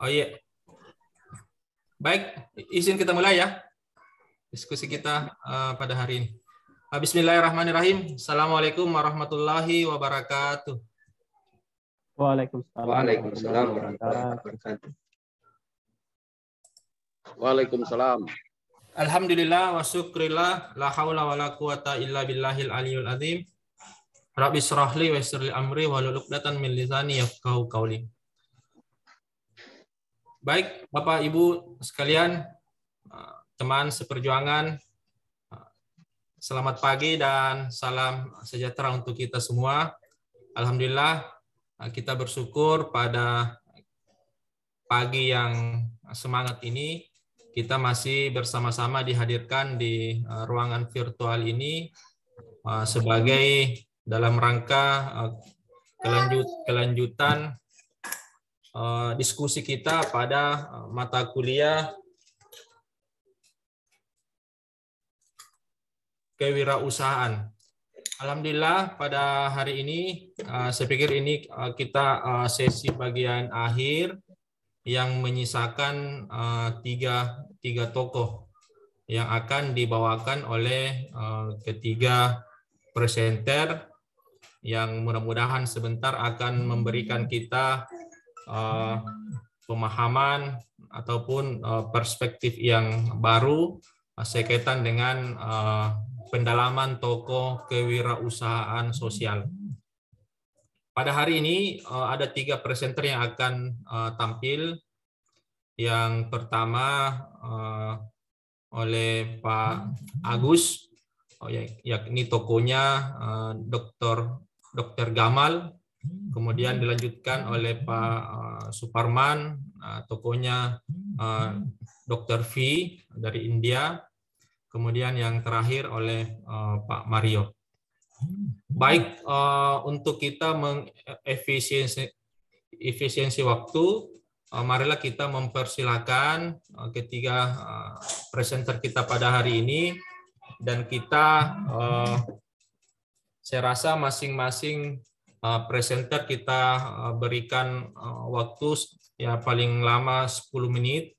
Oh iya, baik, izin kita mulai ya diskusi kita pada hari ini. Bismillahirrahmanirrahim. Assalamualaikum warahmatullahi wabarakatuh. Waalaikumsalam warahmatullahi wabarakatuh. Waalaikumsalam. Alhamdulillah wa syukrillah, la haula wa la quwata illa billahil aliyul azim. Rabbi shrah li wa yassir li amri wahlul 'uqdatam min lisani yafqahu qawli. Baik, Bapak Ibu sekalian, teman seperjuangan, selamat pagi dan salam sejahtera untuk kita semua. Alhamdulillah, kita bersyukur pada pagi yang semangat ini, kita masih bersama-sama dihadirkan di ruangan virtual ini sebagai dalam rangka kelanjutan diskusi kita pada mata kuliah kewirausahaan. Alhamdulillah pada hari ini saya pikir ini kita sesi bagian akhir yang menyisakan tiga tokoh yang akan dibawakan oleh ketiga presenter yang mudah-mudahan sebentar akan memberikan kita pemahaman ataupun perspektif yang baru sekaitan dengan pendalaman tokoh kewirausahaan sosial. Pada hari ini ada tiga presenter yang akan tampil. Yang pertama oleh Pak Agus, yakni tokohnya Dr. Gamal. Kemudian dilanjutkan oleh Pak Suparman, tokohnya Dr. V dari India. Kemudian yang terakhir oleh Pak Mario. Baik, untuk kita mengefisiensi waktu, marilah kita mempersilakan ketiga presenter kita pada hari ini, dan kita, saya rasa masing-masing presenter kita berikan waktu ya paling lama 10 menit.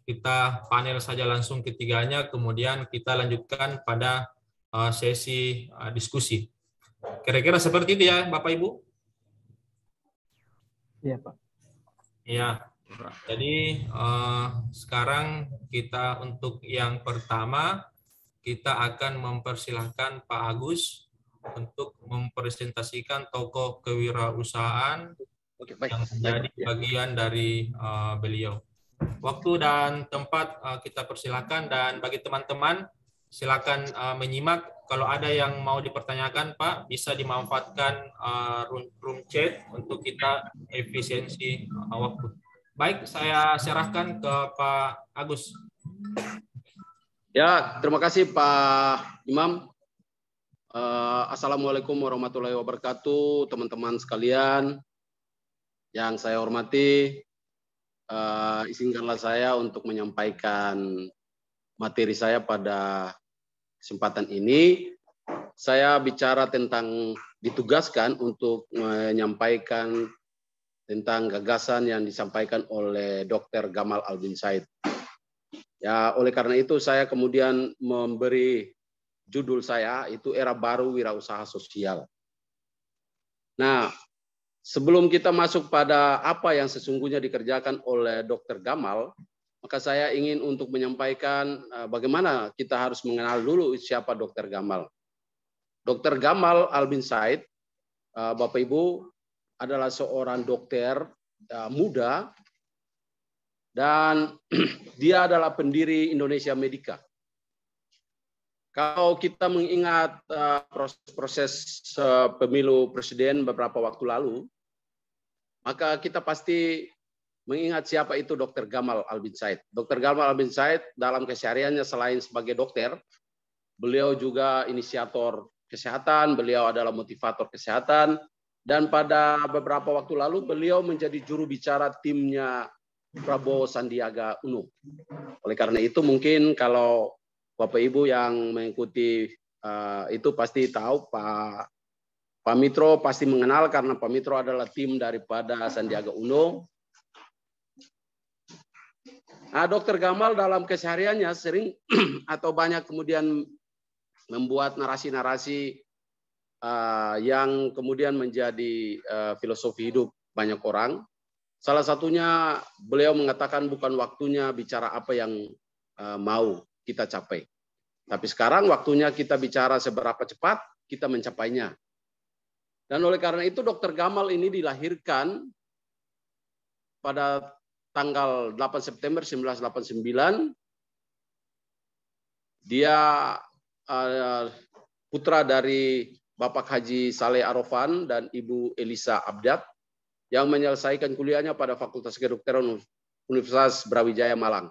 Kita panel saja langsung ketiganya, kemudian kita lanjutkan pada sesi diskusi. Kira-kira seperti itu ya, Bapak Ibu? Iya, Pak. Ya. Jadi sekarang kita untuk yang pertama kita akan mempersilahkan Pak Agus untuk mempresentasikan tokoh kewirausahaan yang menjadi bagian dari beliau. Waktu dan tempat kita persilahkan, dan bagi teman-teman silakan menyimak. Kalau ada yang mau dipertanyakan, Pak, bisa dimanfaatkan room chat untuk kita efisiensi waktu. Baik, saya serahkan ke Pak Agus. Ya, terima kasih Pak Imam. Assalamualaikum warahmatullahi wabarakatuh, teman-teman sekalian yang saya hormati. Izinkanlah saya untuk menyampaikan materi saya pada kesempatan ini. Saya bicara tentang ditugaskan untuk menyampaikan tentang gagasan yang disampaikan oleh Dr. Gamal Albin Said. Ya, oleh karena itu saya kemudian memberi judul saya itu Era Baru Wirausaha Sosial. Nah, sebelum kita masuk pada apa yang sesungguhnya dikerjakan oleh Dr. Gamal, maka saya ingin untuk menyampaikan bagaimana kita harus mengenal dulu siapa Dr. Gamal. Dr. Gamal Albin Said, Bapak Ibu, adalah seorang dokter muda, dan dia adalah pendiri Indonesia Medica. Kalau kita mengingat proses pemilu presiden beberapa waktu lalu, maka kita pasti mengingat siapa itu Dr. Gamal Albin Said. Dr. Gamal Albin Said dalam kesehariannya selain sebagai dokter, beliau juga inisiator kesehatan, beliau adalah motivator kesehatan, dan pada beberapa waktu lalu beliau menjadi juru bicara timnya Prabowo Sandiaga Uno. Oleh karena itu mungkin kalau Bapak Ibu yang mengikuti itu pasti tahu Pak Mitro pasti mengenal, karena Pak Mitro adalah tim daripada Sandiaga Uno. Nah, Dokter Gamal dalam kesehariannya sering atau banyak kemudian membuat narasi-narasi yang kemudian menjadi filosofi hidup banyak orang. Salah satunya beliau mengatakan bukan waktunya bicara apa yang mau kita capai. Tapi sekarang waktunya kita bicara seberapa cepat kita mencapainya. Dan oleh karena itu Dokter Gamal ini dilahirkan pada tanggal 8 September 1989. Dia putra dari Bapak Haji Saleh Arofan dan Ibu Elisa Abdat yang menyelesaikan kuliahnya pada Fakultas Kedokteran Universitas Brawijaya Malang.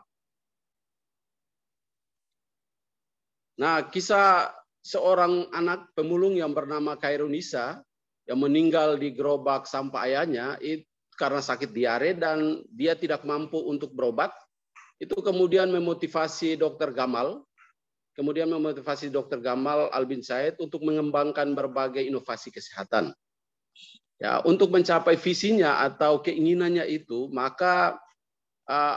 Nah, kisah seorang anak pemulung yang bernama Khairunisa yang meninggal di gerobak sampah ayahnya itu karena sakit diare dan dia tidak mampu untuk berobat, itu kemudian memotivasi Dokter Gamal, Albin Said untuk mengembangkan berbagai inovasi kesehatan. Ya, untuk mencapai visinya atau keinginannya itu, maka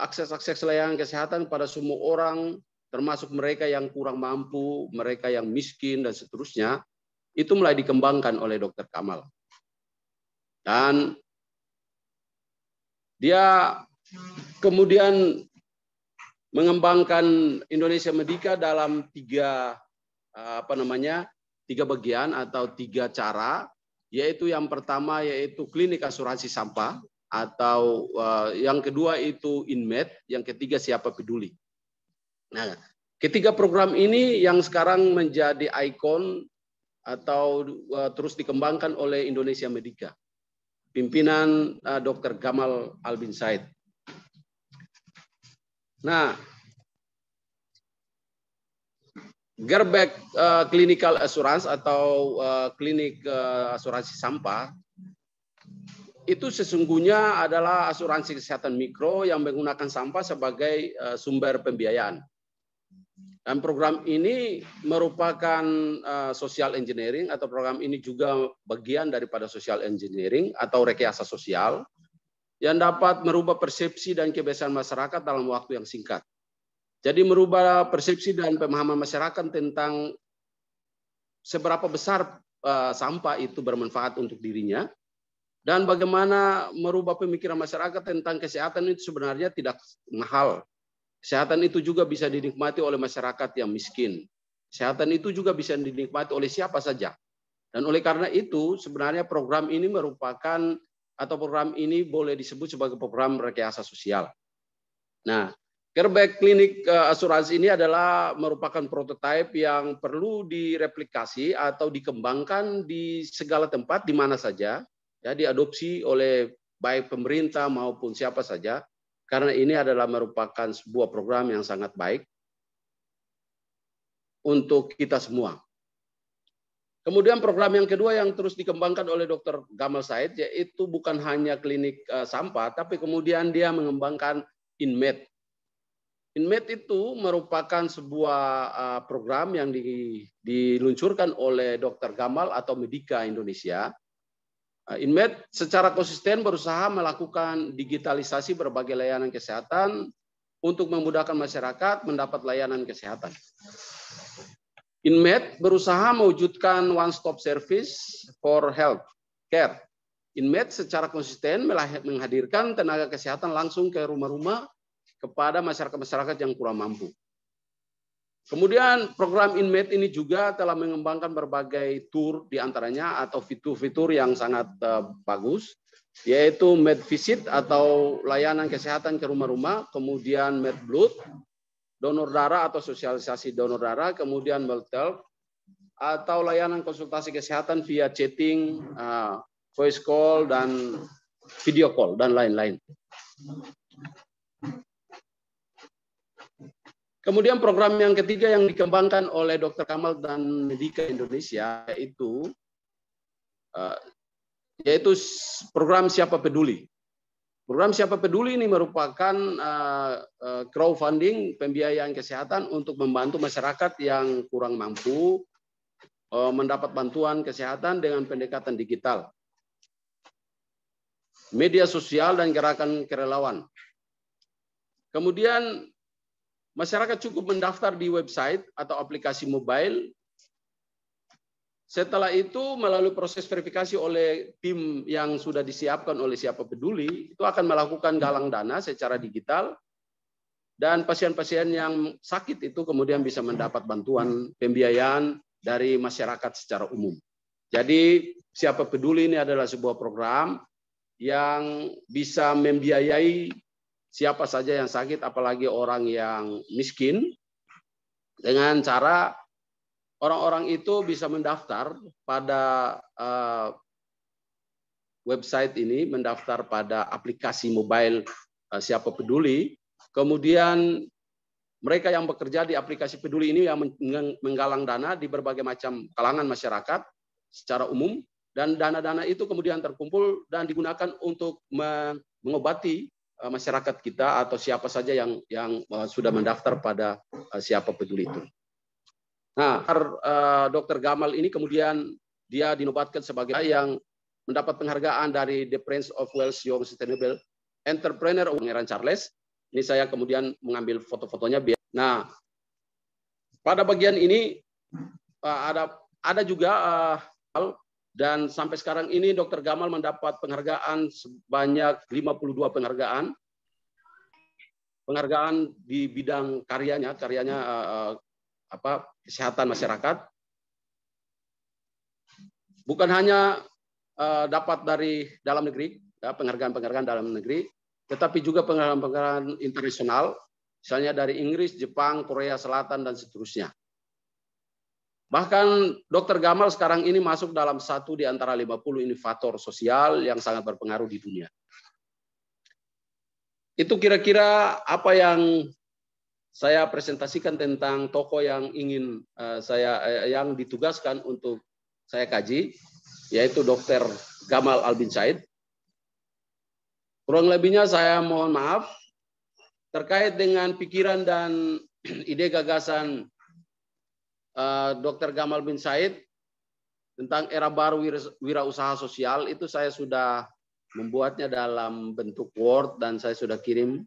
akses layanan kesehatan pada semua orang, termasuk mereka yang kurang mampu, mereka yang miskin, dan seterusnya, itu mulai dikembangkan oleh Dokter Gamal. Dan dia kemudian mengembangkan Indonesia Medica dalam tiga bagian atau 3 cara, yaitu yang pertama yaitu klinik asuransi sampah, atau yang kedua itu Inmed, yang ketiga Siapa Peduli. Nah, ketiga program ini yang sekarang menjadi ikon atau terus dikembangkan oleh Indonesia Medica, pimpinan Dr. Gamal Albin Said. Nah, Gerbek Clinical Assurance atau klinik asuransi sampah itu sesungguhnya adalah asuransi kesehatan mikro yang menggunakan sampah sebagai sumber pembiayaan. Dan program ini merupakan social engineering, atau program ini juga bagian daripada social engineering atau rekayasa sosial yang dapat merubah persepsi dan kebiasaan masyarakat dalam waktu yang singkat. Jadi merubah persepsi dan pemahaman masyarakat tentang seberapa besar sampah itu bermanfaat untuk dirinya, dan bagaimana merubah pemikiran masyarakat tentang kesehatan itu sebenarnya tidak mahal. Kesehatan itu juga bisa dinikmati oleh masyarakat yang miskin. Kesehatan itu juga bisa dinikmati oleh siapa saja. Dan oleh karena itu sebenarnya program ini merupakan, atau program ini boleh disebut sebagai program rekayasa sosial. Nah, Gerbek Klinik Asuransi ini adalah merupakan prototipe yang perlu direplikasi atau dikembangkan di segala tempat, di mana saja, ya, diadopsi oleh baik pemerintah maupun siapa saja, karena ini adalah merupakan sebuah program yang sangat baik untuk kita semua. Kemudian program yang kedua yang terus dikembangkan oleh Dr. Gamal Said, yaitu bukan hanya klinik sampah, tapi kemudian dia mengembangkan Inmed. Inmed itu merupakan sebuah program yang diluncurkan oleh Dr. Gamal atau Medica Indonesia. Inmed secara konsisten berusaha melakukan digitalisasi berbagai layanan kesehatan untuk memudahkan masyarakat mendapat layanan kesehatan. Inmed berusaha mewujudkan one-stop service for health care. Inmed secara konsisten menghadirkan tenaga kesehatan langsung ke rumah-rumah kepada masyarakat-masyarakat yang kurang mampu. Kemudian program Inmed ini juga telah mengembangkan berbagai tour diantaranya atau fitur-fitur yang sangat bagus, yaitu Med Visit atau layanan kesehatan ke rumah-rumah, kemudian Med Blood, donor darah atau sosialisasi donor darah, kemudian Medtel atau layanan konsultasi kesehatan via chatting, voice call, dan video call, dan lain-lain. Kemudian program yang ketiga yang dikembangkan oleh Dr. Gamal dan Medica Indonesia yaitu program Siapa Peduli. Program Siapa Peduli ini merupakan crowdfunding pembiayaan kesehatan untuk membantu masyarakat yang kurang mampu mendapat bantuan kesehatan dengan pendekatan digital, media sosial, dan gerakan kerelawan. Kemudian masyarakat cukup mendaftar di website atau aplikasi mobile. Setelah itu melalui proses verifikasi oleh tim yang sudah disiapkan oleh Siapa Peduli, itu akan melakukan galang dana secara digital, dan pasien-pasien yang sakit itu kemudian bisa mendapat bantuan pembiayaan dari masyarakat secara umum. Jadi Siapa Peduli ini adalah sebuah program yang bisa membiayai siapa saja yang sakit, apalagi orang yang miskin, dengan cara orang-orang itu bisa mendaftar pada website ini, mendaftar pada aplikasi mobile Siapa Peduli. Kemudian mereka yang bekerja di aplikasi Peduli ini yang menggalang dana di berbagai macam kalangan masyarakat secara umum, dan dana-dana itu kemudian terkumpul dan digunakan untuk mengobati masyarakat kita atau siapa saja yang sudah mendaftar pada Siapa Peduli itu. Nah, Dr. Gamal ini kemudian dia dinobatkan sebagai yang mendapat penghargaan dari The Prince of Wales Young Sustainable Entrepreneur Pangeran Charles. Ini saya kemudian mengambil foto-fotonya. Nah, pada bagian ini ada juga dan sampai sekarang ini Dr. Gamal mendapat penghargaan sebanyak 52 penghargaan. Penghargaan di bidang karyanya kesehatan masyarakat. Bukan hanya dapat dari dalam negeri, penghargaan-penghargaan dalam negeri, tetapi juga penghargaan-penghargaan internasional, misalnya dari Inggris, Jepang, Korea Selatan, dan seterusnya. Bahkan Dr. Gamal sekarang ini masuk dalam 1 di antara 50 inovator sosial yang sangat berpengaruh di dunia. Itu kira-kira apa yang saya presentasikan tentang tokoh yang ingin yang ditugaskan untuk saya kaji, yaitu Dr. Gamal Albin Said. Kurang lebihnya saya mohon maaf terkait dengan pikiran dan ide gagasan Dr. Gamal bin Said tentang era baru wirausaha sosial, itu saya sudah membuatnya dalam bentuk Word dan saya sudah kirim.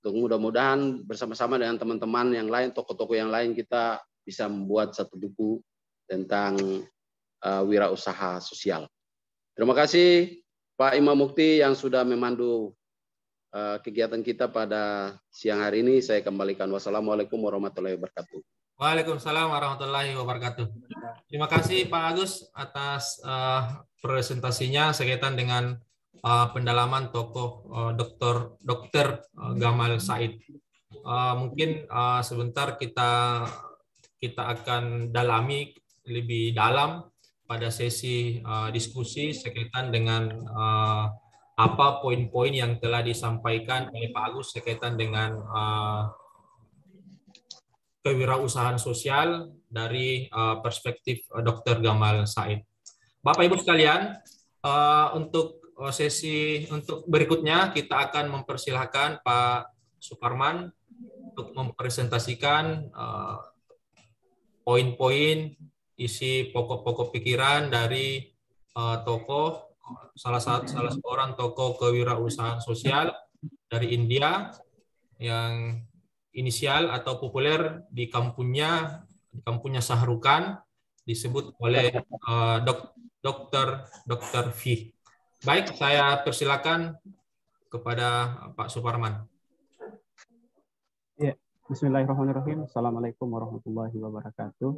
Mudah-mudahan bersama-sama dengan teman-teman yang lain, tokoh-tokoh yang lain, kita bisa membuat satu buku tentang wirausaha sosial. Terima kasih Pak Imam Mukti yang sudah memandu kegiatan kita pada siang hari ini. Saya kembalikan. Wassalamualaikum warahmatullahi wabarakatuh. Waalaikumsalam warahmatullahi wabarakatuh. Terima kasih Pak Agus atas presentasinya sekaitan dengan pendalaman tokoh Dr. Gamal Said. Mungkin sebentar kita akan dalami lebih dalam pada sesi diskusi sekaitan dengan apa poin-poin yang telah disampaikan oleh Pak Agus sekaitan dengan kewirausahaan sosial dari perspektif Dr. Gamal Said. Bapak Ibu sekalian, untuk sesi untuk berikutnya kita akan mempersilahkan Pak Suparman untuk mempresentasikan poin-poin isi pokok-pokok pikiran dari tokoh salah seorang tokoh kewirausahaan sosial dari India yang inisial atau populer di kampungnya Sahrukan disebut oleh Dr. V. Baik, saya persilakan kepada Pak Suparman. Ya, bismillahirrahmanirrahim. Assalamualaikum warahmatullahi wabarakatuh.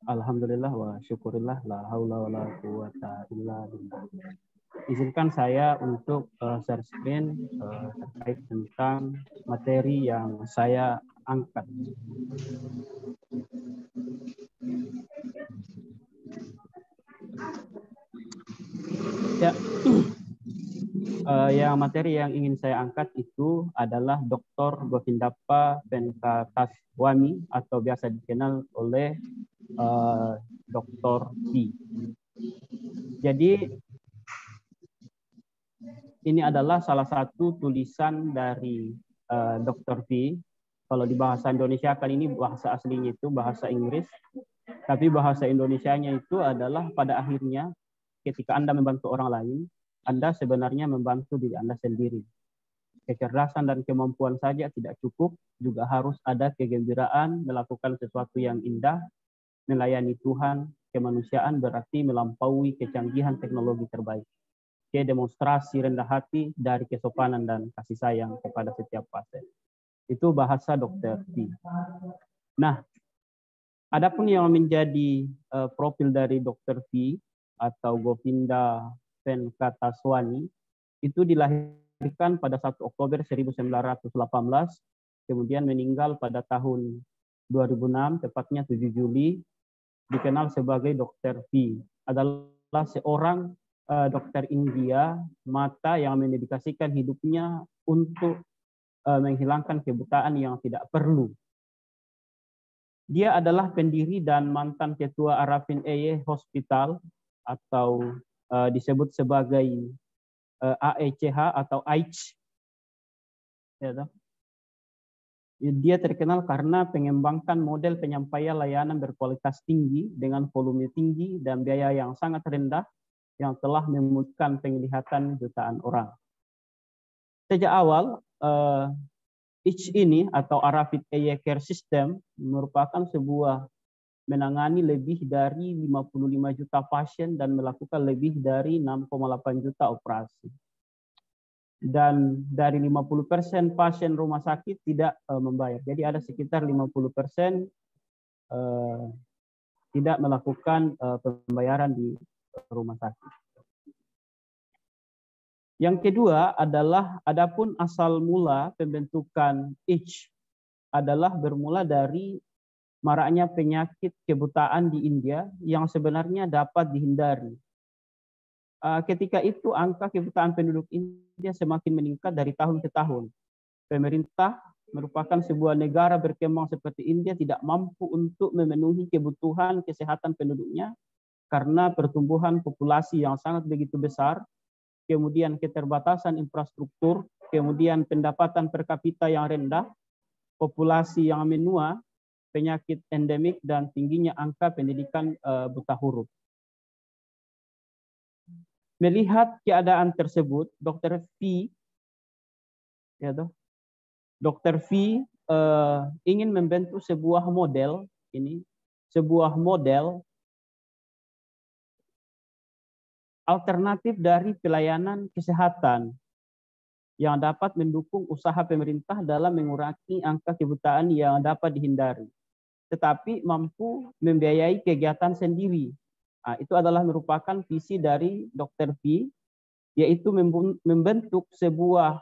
Alhamdulillah wa syukurillah la haula wa la quwata illa billah. Izinkan saya untuk share screen terkait tentang materi yang saya angkat. Ya, materi yang ingin saya angkat itu adalah Dr. Govindappa Venkataswamy atau biasa dikenal oleh Dr. V. Jadi ini adalah salah satu tulisan dari Dr. V. Kalau di bahasa Indonesia kali ini bahasa aslinya itu bahasa Inggris, tapi bahasa Indonesianya itu adalah pada akhirnya ketika Anda membantu orang lain, Anda sebenarnya membantu diri Anda sendiri. kecerdasan dan kemampuan saja tidak cukup, juga harus ada kegembiraan melakukan sesuatu yang indah, melayani Tuhan, kemanusiaan berarti melampaui kecanggihan teknologi terbaik. Demonstrasi rendah hati dari kesopanan dan kasih sayang kepada setiap pasien. Itu bahasa Dr. V. Nah, adapun yang menjadi profil dari Dr. V atau Govinda Venkataswamy itu dilahirkan pada 1 Oktober 1918, kemudian meninggal pada tahun 2006, tepatnya 7 Juli, dikenal sebagai Dr. V. Adalah seorang dokter India mata yang mendedikasikan hidupnya untuk menghilangkan kebutaan yang tidak perlu. Dia adalah pendiri dan mantan ketua Arifin Eye Hospital atau disebut sebagai AECH atau AICH. Dia terkenal karena mengembangkan model penyampaian layanan berkualitas tinggi dengan volume tinggi dan biaya yang sangat rendah yang telah memulihkan penglihatan jutaan orang. Sejak awal, AICH ini atau Arifin Eye Care System merupakan sebuah menangani lebih dari 55 juta pasien dan melakukan lebih dari 6,8 juta operasi. Dan dari 50% pasien rumah sakit tidak membayar. Jadi ada sekitar 50% tidak melakukan pembayaran di rumah sakit. Yang kedua adalah adapun asal mula pembentukan AICH adalah bermula dari maraknya penyakit kebutaan di India yang sebenarnya dapat dihindari. Ketika itu angka kebutaan penduduk India semakin meningkat dari tahun ke tahun. Pemerintah merupakan sebuah negara berkembang seperti India tidak mampu untuk memenuhi kebutuhan kesehatan penduduknya karena pertumbuhan populasi yang sangat begitu besar, kemudian keterbatasan infrastruktur, kemudian pendapatan per kapita yang rendah, populasi yang menua, penyakit endemik, dan tingginya angka pendidikan buta huruf. Melihat keadaan tersebut, Dr. V ingin membentuk sebuah model alternatif dari pelayanan kesehatan yang dapat mendukung usaha pemerintah dalam mengurangi angka kebutaan yang dapat dihindari, tetapi mampu membiayai kegiatan sendiri. Itu adalah merupakan visi dari Dr. V, yaitu membentuk sebuah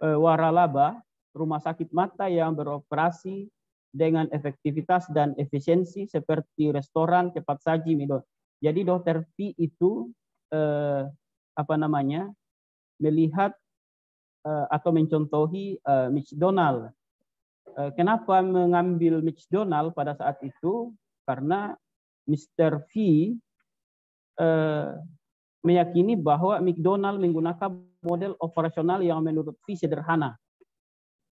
waralaba, rumah sakit mata yang beroperasi dengan efektivitas dan efisiensi seperti restoran, cepat saji, minum. Jadi Dr. V itu melihat atau mencontohi McDonald. Kenapa mengambil McDonald pada saat itu? Karena Mr. V meyakini bahwa McDonald menggunakan model operasional yang menurut V sederhana.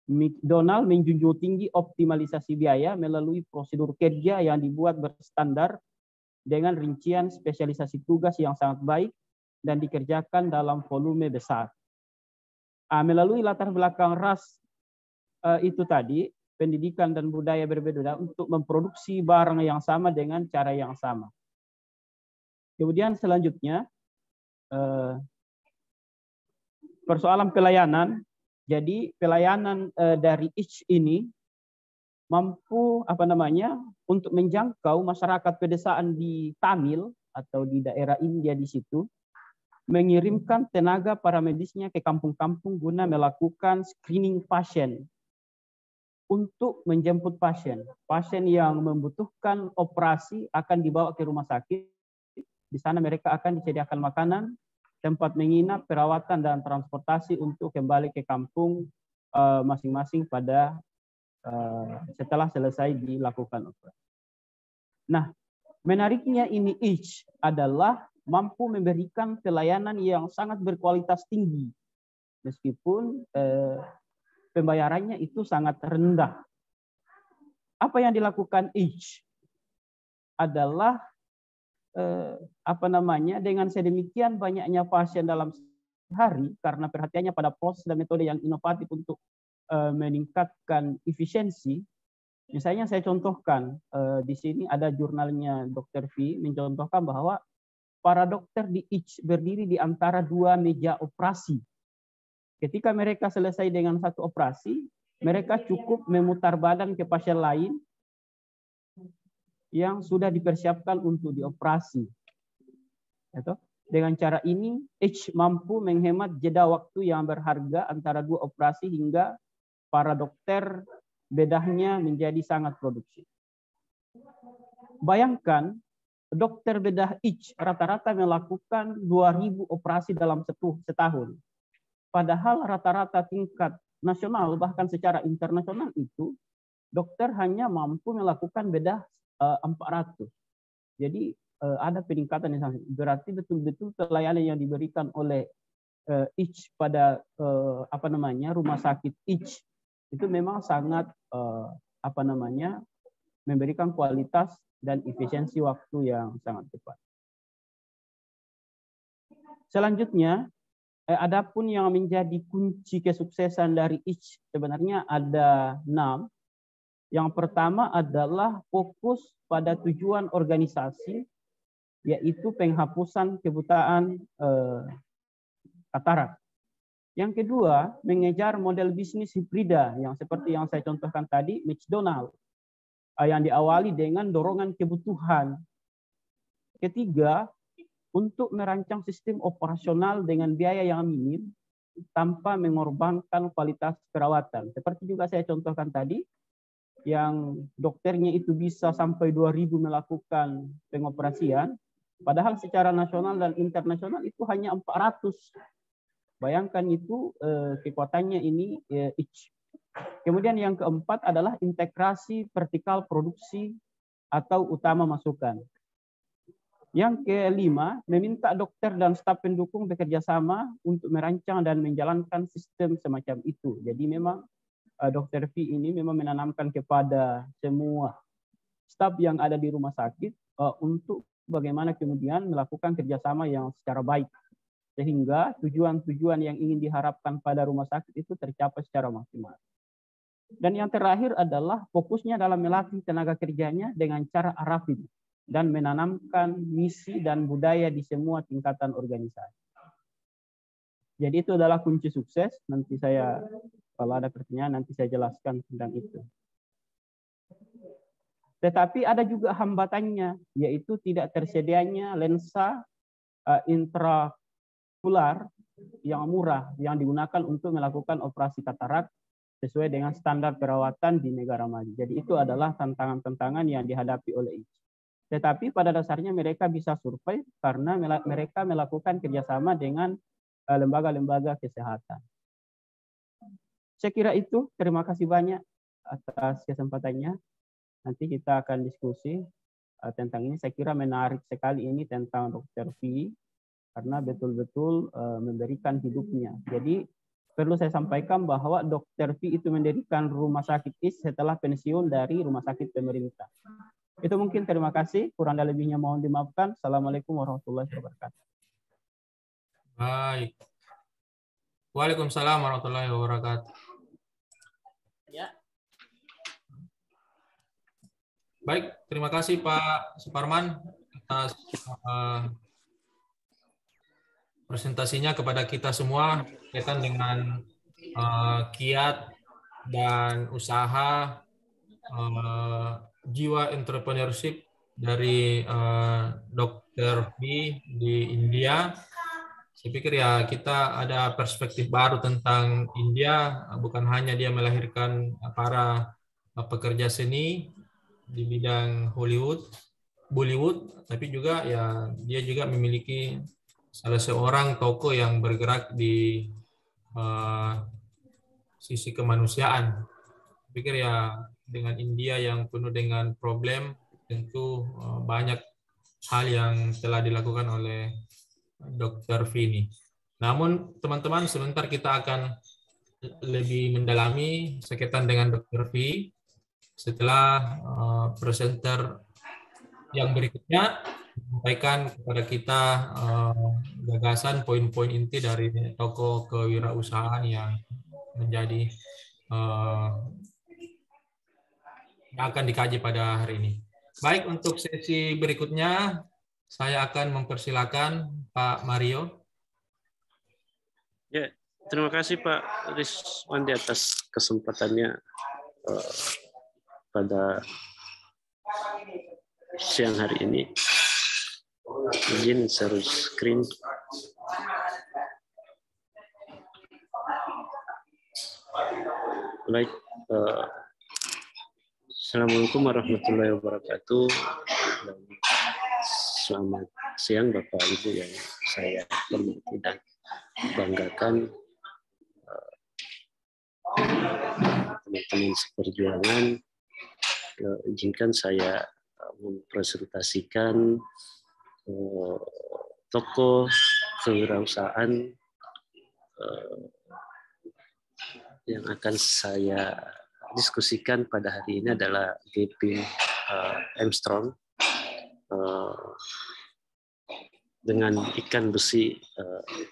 McDonald menjunjung tinggi optimalisasi biaya melalui prosedur kerja yang dibuat berstandar dengan rincian spesialisasi tugas yang sangat baik dan dikerjakan dalam volume besar. Melalui latar belakang ras itu tadi, pendidikan dan budaya berbeda untuk memproduksi barang yang sama dengan cara yang sama. Kemudian selanjutnya, persoalan pelayanan. Jadi pelayanan dari AICH ini mampu untuk menjangkau masyarakat pedesaan di Tamil atau di daerah India di situ, mengirimkan tenaga para medisnya ke kampung-kampung guna melakukan screening pasien untuk menjemput pasien. Pasien yang membutuhkan operasi akan dibawa ke rumah sakit. Di sana mereka akan disediakan makanan, tempat menginap, perawatan, dan transportasi untuk kembali ke kampung masing-masing pada setelah selesai dilakukan operasi. Nah, menariknya ini AICH adalah mampu memberikan pelayanan yang sangat berkualitas tinggi, meskipun pembayarannya itu sangat rendah. Apa yang dilakukan AICH adalah dengan sedemikian banyaknya pasien dalam hari karena perhatiannya pada proses dan metode yang inovatif untuk meningkatkan efisiensi. Misalnya saya contohkan, di sini ada jurnalnya Dr. V mencontohkan bahwa para dokter di ICH berdiri di antara 2 meja operasi. Ketika mereka selesai dengan satu operasi, mereka cukup memutar badan ke pasien lain yang sudah dipersiapkan untuk dioperasi. Dengan cara ini, ICH mampu menghemat jeda waktu yang berharga antara 2 operasi hingga para dokter bedahnya menjadi sangat produktif. Bayangkan, dokter bedah ICH rata-rata melakukan 2.000 operasi dalam setahun. Padahal rata-rata tingkat nasional bahkan secara internasional itu, dokter hanya mampu melakukan bedah 400. Jadi ada peningkatan yang sangat. Berarti betul-betul pelayanan yang diberikan oleh ICH pada rumah sakit ICH itu memang sangat memberikan kualitas dan efisiensi waktu yang sangat cepat. Selanjutnya, adapun yang menjadi kunci kesuksesan dari ICH sebenarnya ada 6. Yang pertama adalah fokus pada tujuan organisasi, yaitu penghapusan kebutaan katarak. Yang kedua, mengejar model bisnis hibrida yang seperti yang saya contohkan tadi, McDonald, yang diawali dengan dorongan kebutuhan. Ketiga, untuk merancang sistem operasional dengan biaya yang minim tanpa mengorbankan kualitas perawatan. Seperti juga saya contohkan tadi, yang dokternya itu bisa sampai 2.000 melakukan pengoperasian, padahal secara nasional dan internasional itu hanya 400. Bayangkan itu kekuatannya ini ICH. Kemudian yang keempat adalah integrasi vertikal produksi atau utama masukan. Yang kelima, meminta dokter dan staf pendukung bekerja sama untuk merancang dan menjalankan sistem semacam itu. Jadi memang Dr. V ini memang menanamkan kepada semua staf yang ada di rumah sakit untuk bagaimana kemudian melakukan kerjasama yang secara baik, sehingga tujuan-tujuan yang ingin diharapkan pada rumah sakit itu tercapai secara maksimal. Dan yang terakhir adalah fokusnya dalam melatih tenaga kerjanya dengan cara arafin dan menanamkan misi dan budaya di semua tingkatan organisasi. Jadi itu adalah kunci sukses. Nanti saya, kalau ada pertanyaan, nanti saya jelaskan tentang itu. Tetapi ada juga hambatannya, yaitu tidak tersedianya lensa intraokular yang murah yang digunakan untuk melakukan operasi katarak sesuai dengan standar perawatan di negara maju. Jadi itu adalah tantangan-tantangan yang dihadapi oleh ICH. Tetapi pada dasarnya mereka bisa survive karena mereka melakukan kerjasama dengan lembaga-lembaga kesehatan. Saya kira itu. Terima kasih banyak atas kesempatannya. Nanti kita akan diskusi tentang ini. Saya kira menarik sekali ini tentang Dr. V karena betul-betul memberikan hidupnya. Jadi perlu saya sampaikan bahwa Dr. V itu mendirikan rumah sakit ICH setelah pensiun dari rumah sakit pemerintah. Itu mungkin, terima kasih. Kurang dan lebihnya mohon dimaafkan. Assalamualaikum warahmatullahi wabarakatuh. Baik. Waalaikumsalam warahmatullahi wabarakatuh. Ya. Baik, terima kasih Pak Suparman atas presentasinya kepada kita semua berkaitan dengan kiat dan usaha jiwa entrepreneurship dari Dr. V di India. Saya pikir ya kita ada perspektif baru tentang India, bukan hanya dia melahirkan para pekerja seni di bidang Bollywood, tapi juga ya dia juga memiliki salah seorang tokoh yang bergerak di sisi kemanusiaan. Saya pikir ya dengan India yang penuh dengan problem, tentu banyak hal yang telah dilakukan oleh Dr. V ini. Namun teman-teman, sebentar kita akan lebih mendalami sekaitan dengan Dr. V setelah presenter yang berikutnya menyampaikan kepada kita gagasan poin-poin inti dari toko kewirausahaan yang menjadi yang akan dikaji pada hari ini. Baik, untuk sesi berikutnya saya akan mempersilakan Pak Mario. Ya, terima kasih Pak Rizwandi atas kesempatannya pada siang hari ini. Izin share screen. Baik, Assalamualaikum warahmatullahi wabarakatuh. Dan selamat siang Bapak Ibu yang saya hormati dan banggakan, teman-teman seperjuangan. Izinkan saya mempresentasikan tokoh kewirausahaan yang akan saya diskusikan pada hari ini adalah Gavin Armstrong dengan ikan besi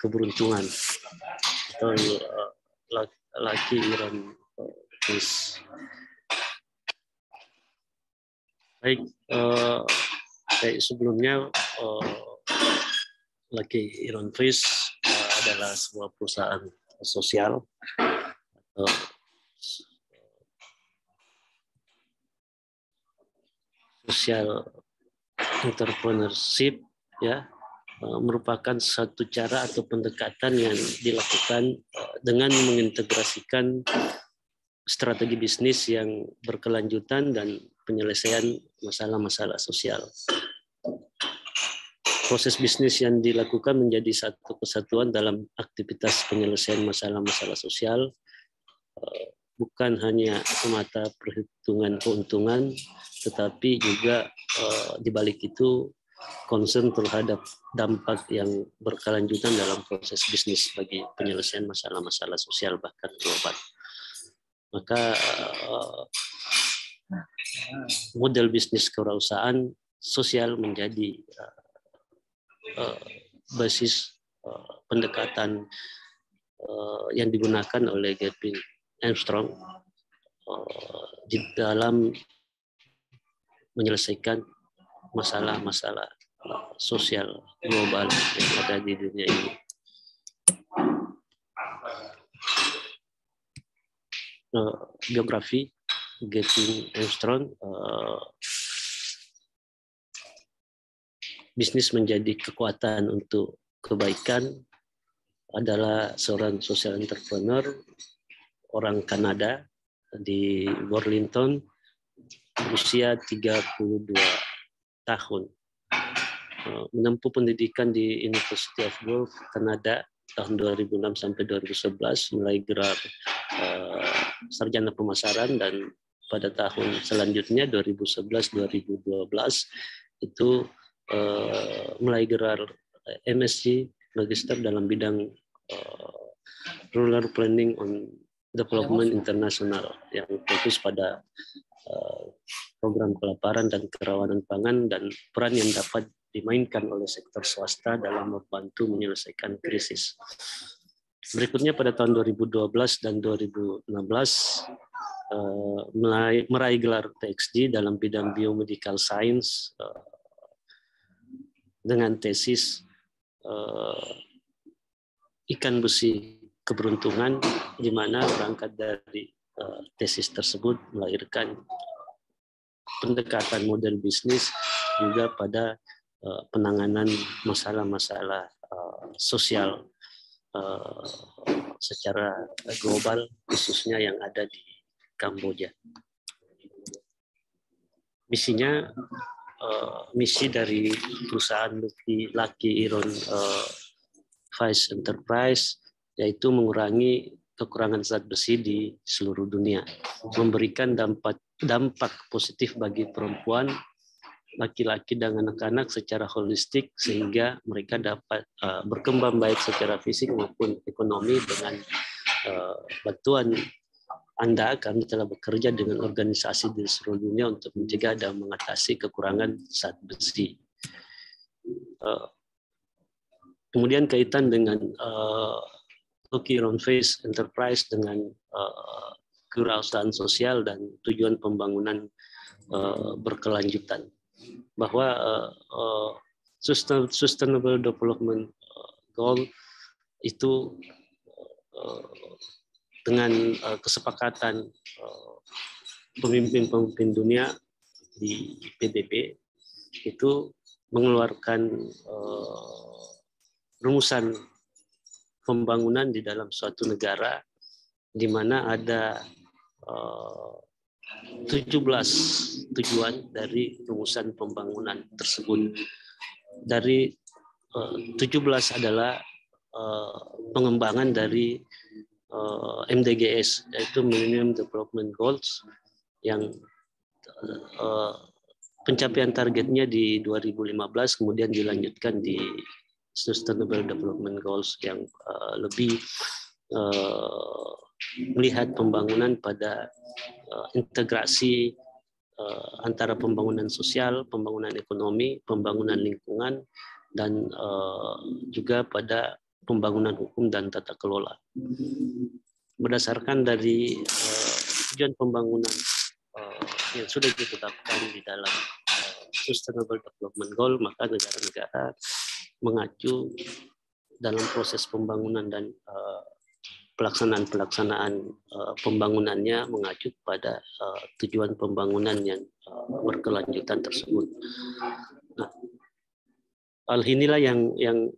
keberuntungan atau Lucky Iron Fish. Baik, sebelumnya Lucky Iron Fish adalah sebuah perusahaan sosial social entrepreneurship, ya, merupakan satu cara atau pendekatan yang dilakukan dengan mengintegrasikan strategi bisnis yang berkelanjutan dan penyelesaian masalah-masalah sosial. Proses bisnis yang dilakukan menjadi satu kesatuan dalam aktivitas penyelesaian masalah-masalah sosial, bukan hanya semata perhitungan keuntungan, tetapi juga di balik itu concern terhadap dampak yang berkelanjutan dalam proses bisnis bagi penyelesaian masalah-masalah sosial bahkan global. Maka model bisnis kewirausahaan sosial menjadi basis pendekatan yang digunakan oleh Gavin Armstrong di dalam menyelesaikan masalah-masalah sosial global yang ada di dunia ini. Biografi Gavin Armstrong, bisnis menjadi kekuatan untuk kebaikan, adalah seorang social entrepreneur, orang Kanada di Burlington, usia 32 tahun. Menempuh pendidikan di University of Guelph, Kanada tahun 2006 sampai 2011, mulai gelar sarjana pemasaran, dan pada tahun selanjutnya 2011-2012 itu mulai gelar MSc Magister dalam bidang Rural Planning on Development International yang fokus pada program kelaparan dan kerawanan pangan dan peran yang dapat dimainkan oleh sektor swasta dalam membantu menyelesaikan krisis. Berikutnya pada tahun 2012 dan 2016 meraih gelar PhD dalam bidang biomedical science dengan tesis ikan besi keberuntungan, di mana berangkat dari tesis tersebut melahirkan pendekatan model bisnis juga pada penanganan masalah-masalah sosial secara global, khususnya yang ada di Kamboja. Misinya, misi dari perusahaan Lucky Iron Fish Enterprise yaitu mengurangi kekurangan zat besi di seluruh dunia, memberikan dampak positif bagi perempuan, laki-laki dan anak-anak secara holistik sehingga mereka dapat berkembang baik secara fisik maupun ekonomi. Dengan bantuan Anda, kami telah bekerja dengan organisasi di seluruh dunia untuk mencegah dan mengatasi kekurangan zat besi. Kemudian kaitan dengan Lucky Iron Face Enterprise dengan kewirausahaan sosial dan tujuan pembangunan berkelanjutan, bahwa Sustainable Development Goal itu dengan kesepakatan pemimpin-pemimpin dunia di PBB itu mengeluarkan rumusan pembangunan di dalam suatu negara di mana ada 17 tujuan dari rumusan pembangunan tersebut. Dari 17 adalah pengembangan dari MDGs, yaitu Millennium Development Goals, yang pencapaian targetnya di 2015 kemudian dilanjutkan di Sustainable Development Goals yang lebih melihat pembangunan pada integrasi antara pembangunan sosial, pembangunan ekonomi, pembangunan lingkungan, dan juga pada pembangunan hukum dan tata kelola. Berdasarkan dari tujuan pembangunan yang sudah ditetapkan di dalam Sustainable Development Goal, maka negara-negara mengacu dalam proses pembangunan dan pelaksanaan pembangunannya mengacu pada tujuan pembangunan yang berkelanjutan tersebut. Nah, hal inilah yang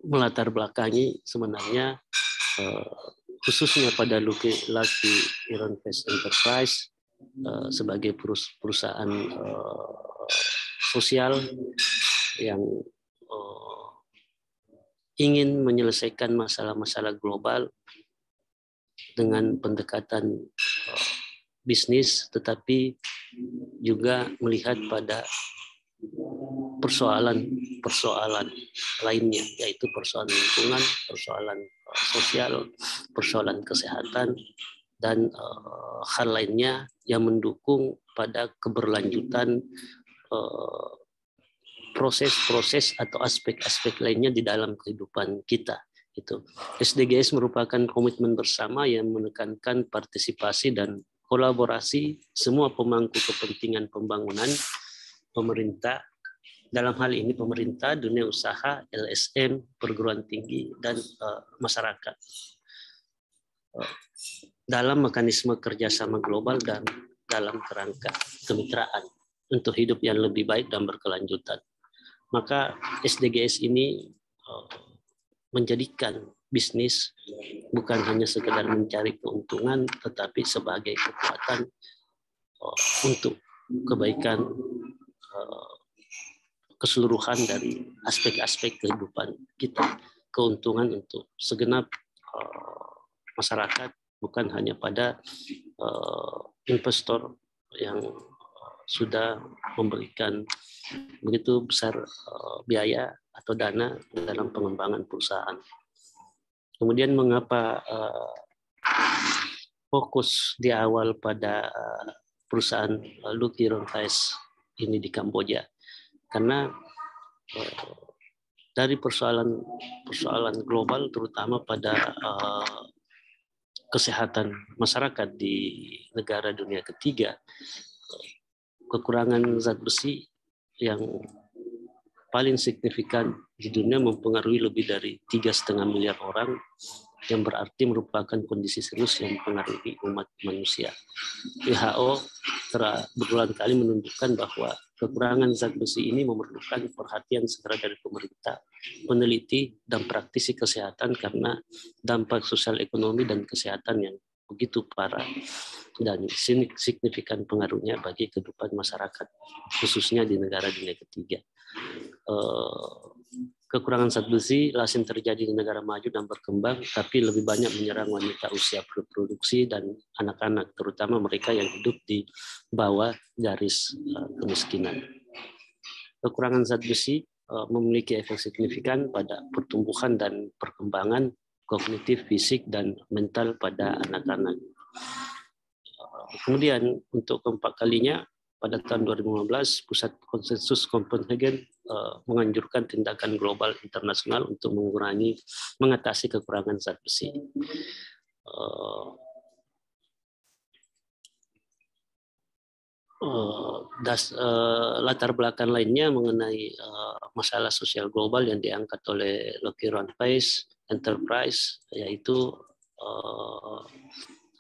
melatar belakangi sebenarnya khususnya pada Lucky Iron Face Enterprise sebagai perusahaan sosial yang ingin menyelesaikan masalah-masalah global dengan pendekatan bisnis, tetapi juga melihat pada persoalan lainnya, yaitu persoalan lingkungan, persoalan sosial, persoalan kesehatan, dan hal lainnya yang mendukung pada keberlanjutan proses-proses atau aspek-aspek lainnya di dalam kehidupan kita. Itu SDGs merupakan komitmen bersama yang menekankan partisipasi dan kolaborasi semua pemangku kepentingan pembangunan, pemerintah, dalam hal ini pemerintah, dunia usaha, LSM, perguruan tinggi, dan masyarakat dalam mekanisme kerjasama global dan dalam kerangka kemitraan untuk hidup yang lebih baik dan berkelanjutan. Maka SDGs ini menjadikan bisnis bukan hanya sekedar mencari keuntungan, tetapi sebagai kekuatan untuk kebaikan keseluruhan dari aspek-aspek kehidupan kita, keuntungan untuk segenap masyarakat, bukan hanya pada investor yang sudah memberikan begitu besar biaya atau dana dalam pengembangan perusahaan. Kemudian mengapa fokus di awal pada perusahaan Lucky Iron Face ini di Kamboja? Karena dari persoalan global, terutama pada kesehatan masyarakat di negara dunia ketiga, kekurangan zat besi yang paling signifikan di dunia mempengaruhi lebih dari 3,5 miliar orang, yang berarti merupakan kondisi serius yang mempengaruhi umat manusia. WHO berulang kali menunjukkan bahwa kekurangan zat besi ini memerlukan perhatian segera dari pemerintah, peneliti, dan praktisi kesehatan karena dampak sosial ekonomi dan kesehatan yang begitu parah dan signifikan pengaruhnya bagi kehidupan masyarakat, khususnya di negara dunia ketiga. Kekurangan zat besi lazim terjadi di negara maju dan berkembang, tapi lebih banyak menyerang wanita usia reproduksi dan anak-anak, terutama mereka yang hidup di bawah garis kemiskinan. Kekurangan zat besi memiliki efek signifikan pada pertumbuhan dan perkembangan kognitif, fisik, dan mental pada anak-anak. Kemudian untuk keempat kalinya, pada tahun 2015 Pusat Konsensus Copenhagen menganjurkan tindakan global internasional untuk mengatasi kekurangan zat besi. Latar belakang lainnya mengenai masalah sosial global yang diangkat oleh Lockheed Run-Weiss Enterprise, yaitu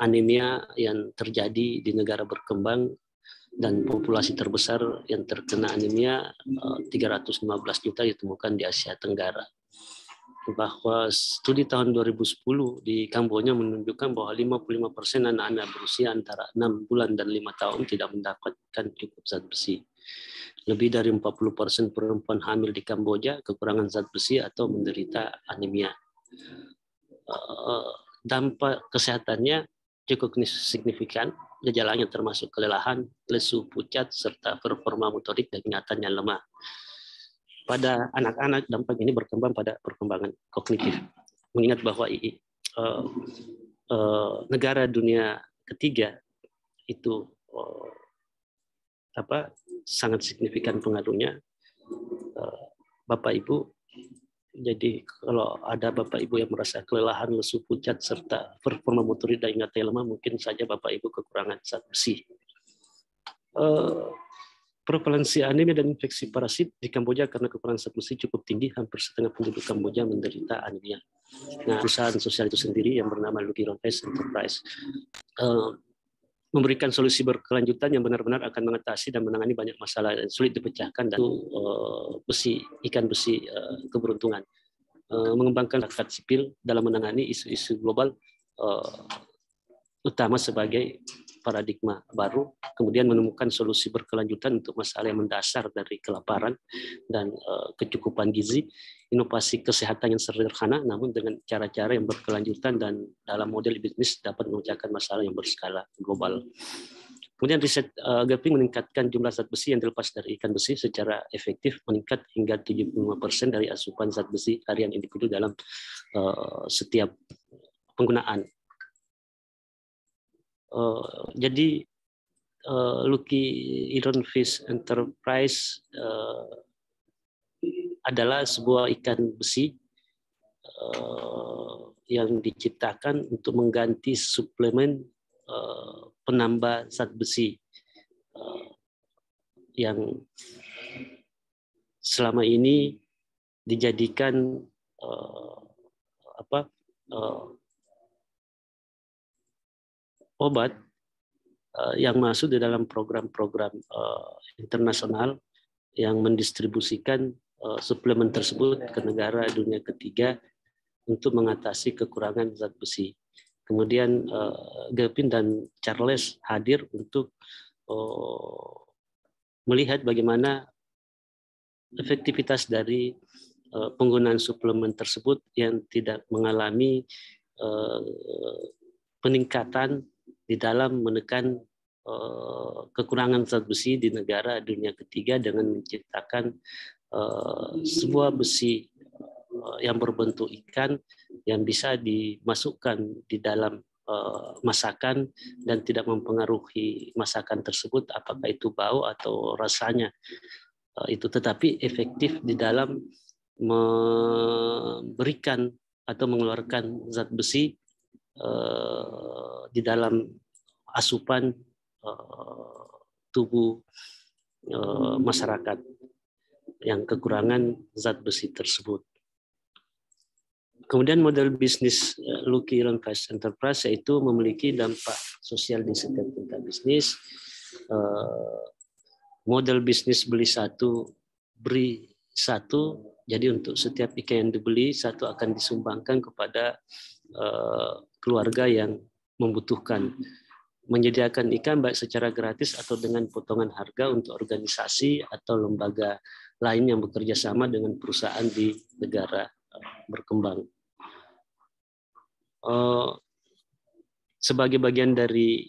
anemia yang terjadi di negara berkembang dan populasi terbesar yang terkena anemia 315 juta ditemukan di Asia Tenggara. Bahwa studi tahun 2010 di Kamboja menunjukkan bahwa 55% anak-anak berusia antara 6 bulan dan 5 tahun tidak mendapatkan cukup zat besi. Lebih dari 40% perempuan hamil di Kamboja kekurangan zat besi atau menderita anemia. Dampak kesehatannya cukup signifikan. Gejalanya termasuk kelelahan, lesu, pucat, serta performa motorik dan ingatan yang lemah. Pada anak-anak, dampak ini berkembang pada perkembangan kognitif. Mengingat bahwa negara dunia ketiga itu sangat signifikan pengaruhnya. Bapak Ibu, jadi kalau ada Bapak Ibu yang merasa kelelahan, lesu, pucat, serta performa motorik dan ingatan lemah, mungkin saja Bapak Ibu kekurangan zat besi. Prevalensi anemia dan infeksi parasit di Kamboja karena kekurangan zat besi cukup tinggi, hampir setengah penduduk Kamboja menderita anemia. Nah, perusahaan sosial itu sendiri yang bernama Lockheed Run-Weiss Enterprise memberikan solusi berkelanjutan yang benar-benar akan mengatasi dan menangani banyak masalah yang sulit dipecahkan dan ikan besi keberuntungan. Mengembangkan masyarakat sipil dalam menangani isu-isu global utama sebagai paradigma baru, kemudian menemukan solusi berkelanjutan untuk masalah yang mendasar dari kelaparan dan kecukupan gizi, inovasi kesehatan yang sederhana namun dengan cara-cara yang berkelanjutan dan dalam model bisnis dapat memecahkan masalah yang berskala global. Kemudian riset Gaping meningkatkan jumlah zat besi yang dilepas dari ikan besi secara efektif meningkat hingga 75% dari asupan zat besi harian individu dalam setiap penggunaan. Jadi Lockheed Run-Weiss Enterprise adalah sebuah ikan besi yang diciptakan untuk mengganti suplemen penambah zat besi yang selama ini dijadikan obat yang masuk di dalam program-program internasional yang mendistribusikan suplemen tersebut ke negara dunia ketiga untuk mengatasi kekurangan zat besi. Kemudian Gaping dan Charles hadir untuk melihat bagaimana efektivitas dari penggunaan suplemen tersebut yang tidak mengalami peningkatan di dalam menekan kekurangan zat besi di negara dunia ketiga dengan menciptakan sebuah besi yang berbentuk ikan yang bisa dimasukkan di dalam masakan dan tidak mempengaruhi masakan tersebut, apakah itu bau atau rasanya. Itu tetapi efektif di dalam memberikan atau mengeluarkan zat besi di dalam asupan tubuh masyarakat yang kekurangan zat besi tersebut. Kemudian model bisnis Lockheed Run-Weiss Enterprise yaitu memiliki dampak sosial di setiap tingkat bisnis. Model bisnis beli satu, beri satu. Jadi untuk setiap ikan yang dibeli, satu akan disumbangkan kepada keluarga yang membutuhkan. Menyediakan ikan baik secara gratis atau dengan potongan harga untuk organisasi atau lembaga lain yang bekerja sama dengan perusahaan di negara berkembang. Sebagai bagian dari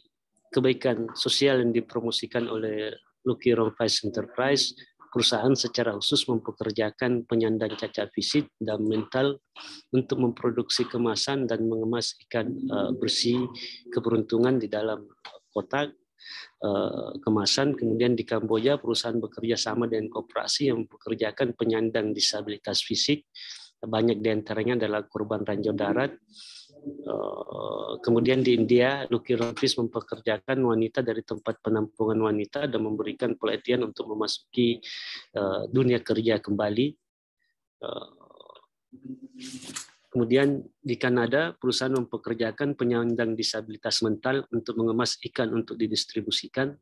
kebaikan sosial yang dipromosikan oleh Lockheed Run-Weiss Enterprise, perusahaan secara khusus mempekerjakan penyandang cacat fisik dan mental untuk memproduksi kemasan dan mengemas ikan bersih keberuntungan di dalam kotak kemasan. Kemudian di Kamboja perusahaan bekerja sama dengan koperasi yang mempekerjakan penyandang disabilitas fisik. Banyak diantaranya adalah korban ranjau darat. Kemudian di India, Lucky Rotis mempekerjakan wanita dari tempat penampungan wanita dan memberikan pelatihan untuk memasuki dunia kerja kembali. Kemudian di Kanada, perusahaan mempekerjakan penyandang disabilitas mental untuk mengemas ikan untuk didistribusikan.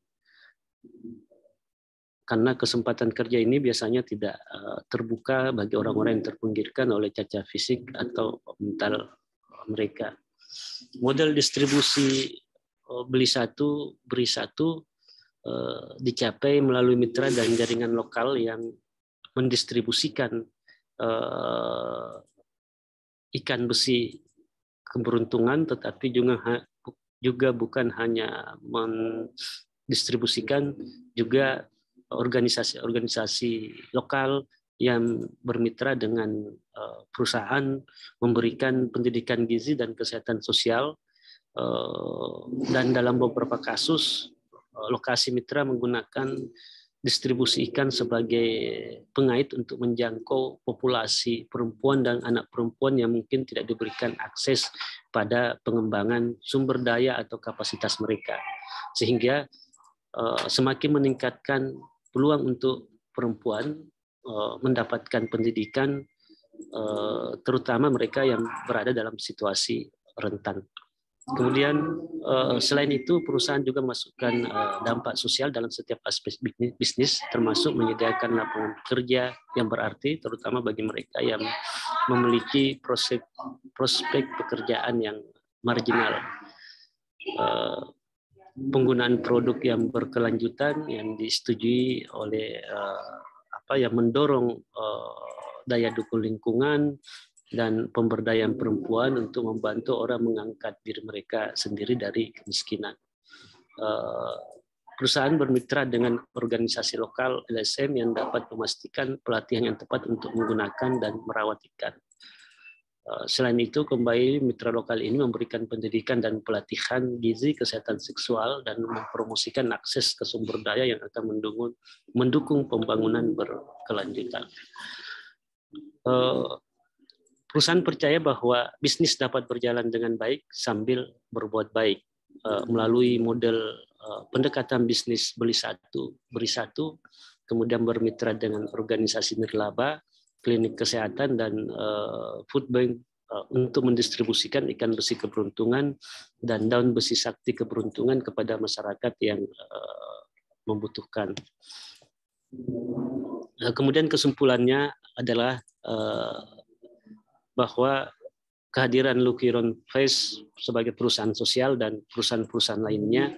Karena kesempatan kerja ini biasanya tidak terbuka bagi orang-orang yang terpinggirkan oleh cacat fisik atau mental mereka. Model distribusi beli satu, beri satu dicapai melalui mitra dan jaringan lokal yang mendistribusikan ikan besi keberuntungan, tetapi juga bukan hanya mendistribusikan, juga organisasi-organisasi lokal yang bermitra dengan perusahaan memberikan pendidikan gizi dan kesehatan sosial, dan dalam beberapa kasus lokasi mitra menggunakan distribusi ikan sebagai pengait untuk menjangkau populasi perempuan dan anak perempuan yang mungkin tidak diberikan akses pada pengembangan sumber daya atau kapasitas mereka, sehingga semakin meningkatkan peluang untuk perempuan mendapatkan pendidikan, terutama mereka yang berada dalam situasi rentan. Kemudian selain itu perusahaan juga masukkan dampak sosial dalam setiap aspek bisnis, termasuk menyediakan lapangan kerja yang berarti, terutama bagi mereka yang memiliki prospek pekerjaan yang marginal. Penggunaan produk yang berkelanjutan yang disetujui oleh yang mendorong daya dukung lingkungan dan pemberdayaan perempuan untuk membantu orang mengangkat diri mereka sendiri dari kemiskinan. Perusahaan bermitra dengan organisasi lokal LSM yang dapat memastikan pelatihan yang tepat untuk menggunakan dan merawat ikan. Selain itu, kembali mitra lokal ini memberikan pendidikan dan pelatihan gizi, kesehatan seksual, dan mempromosikan akses ke sumber daya yang akan mendukung pembangunan berkelanjutan. Perusahaan percaya bahwa bisnis dapat berjalan dengan baik sambil berbuat baik melalui model pendekatan bisnis beli satu, beri satu, kemudian bermitra dengan organisasi nirlaba, klinik kesehatan, dan food bank untuk mendistribusikan ikan besi keberuntungan dan daun besi sakti keberuntungan kepada masyarakat yang membutuhkan. Kemudian kesimpulannya adalah bahwa kehadiran Lucky Iron Face sebagai perusahaan sosial dan perusahaan-perusahaan lainnya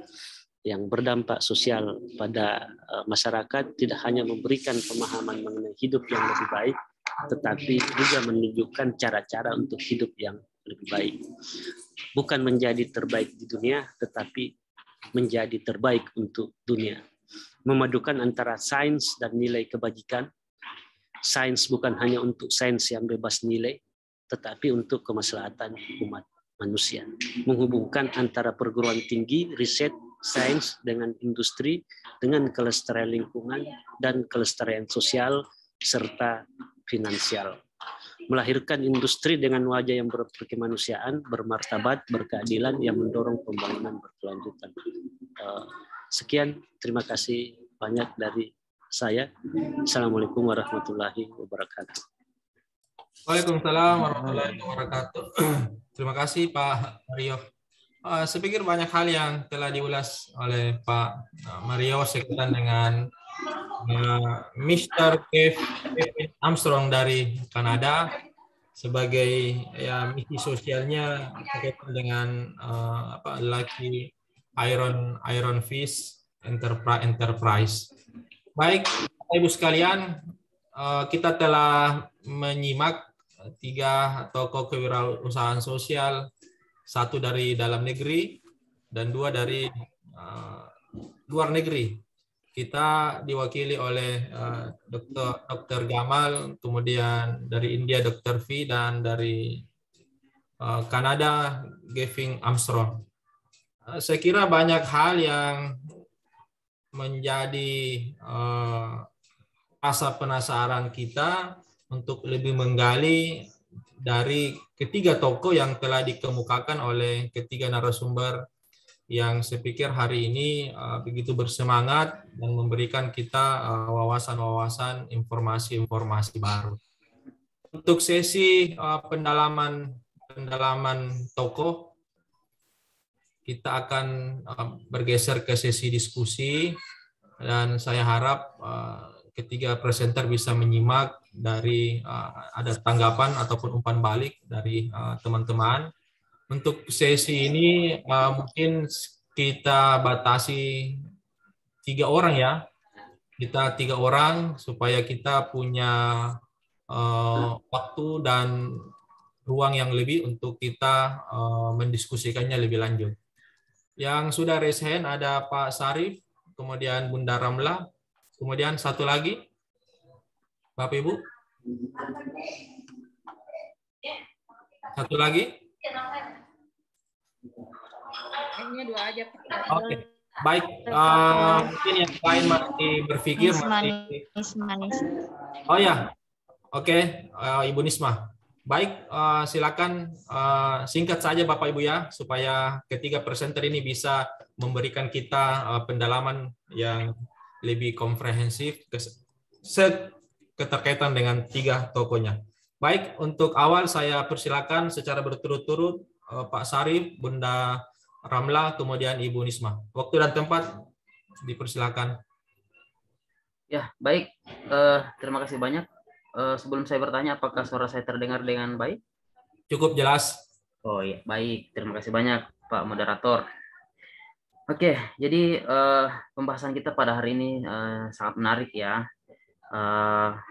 yang berdampak sosial pada masyarakat tidak hanya memberikan pemahaman mengenai hidup yang lebih baik, tetapi juga menunjukkan cara-cara untuk hidup yang lebih baik. Bukan menjadi terbaik di dunia, tetapi menjadi terbaik untuk dunia. Memadukan antara sains dan nilai kebajikan. Sains bukan hanya untuk sains yang bebas nilai, tetapi untuk kemaslahatan umat manusia. Menghubungkan antara perguruan tinggi, riset, sains dengan industri, dengan kelestarian lingkungan dan kelestarian sosial serta finansial. Melahirkan industri dengan wajah yang berkemanusiaan, bermartabat, berkeadilan yang mendorong pembangunan berkelanjutan. Sekian, terima kasih banyak dari saya. Assalamualaikum warahmatullahi wabarakatuh. Waalaikumsalam warahmatullahi wabarakatuh. Terima kasih Pak Mario. Saya pikir banyak hal yang telah diulas oleh Pak Mario sekalian dengan Mr. Kevin Armstrong dari Kanada sebagai misi sosialnya berkaitan dengan Lucky Iron Fish Enterprise. Baik, Ibu sekalian, kita telah menyimak 3 tokoh kewirausahaan sosial, 1 dari dalam negeri dan 2 dari luar negeri. Kita diwakili oleh Dr. Gamal, kemudian dari India Dr. V, dan dari Kanada Kevin Armstrong. Saya kira banyak hal yang menjadi rasa penasaran kita untuk lebih menggali dari ketiga tokoh yang telah dikemukakan oleh ketiga narasumber yang saya pikir hari ini begitu bersemangat dan memberikan kita wawasan-wawasan, informasi-informasi baru. Untuk sesi pendalaman tokoh, kita akan bergeser ke sesi diskusi, dan saya harap ketiga presenter bisa menyimak dari ada tanggapan ataupun umpan balik dari teman-teman. Untuk sesi ini mungkin kita batasi 3 orang ya. Kita 3 orang supaya kita punya waktu dan ruang yang lebih untuk kita mendiskusikannya lebih lanjut. Yang sudah raise hand ada Pak Sarif, kemudian Bunda Ramla, kemudian satu lagi, Bapak Ibu. Satu lagi. Hanya 2 aja. Oke, baik. Mungkin yang lain masih berpikir manis. Oh ya, oke, Ibu Nisma. Baik, silakan singkat saja Bapak Ibu ya, supaya ketiga presenter ini bisa memberikan kita pendalaman yang lebih komprehensif keterkaitan dengan 3 tokohnya. Baik, untuk awal saya persilakan secara berturut-turut Pak Sarif, Bunda Ramla, kemudian Ibu Nisma. Waktu dan tempat dipersilakan. Ya, baik. Terima kasih banyak. Sebelum saya bertanya, apakah suara saya terdengar dengan baik? Cukup jelas. Oh iya, baik. Terima kasih banyak, Pak Moderator. Oke, jadi pembahasan kita pada hari ini sangat menarik ya,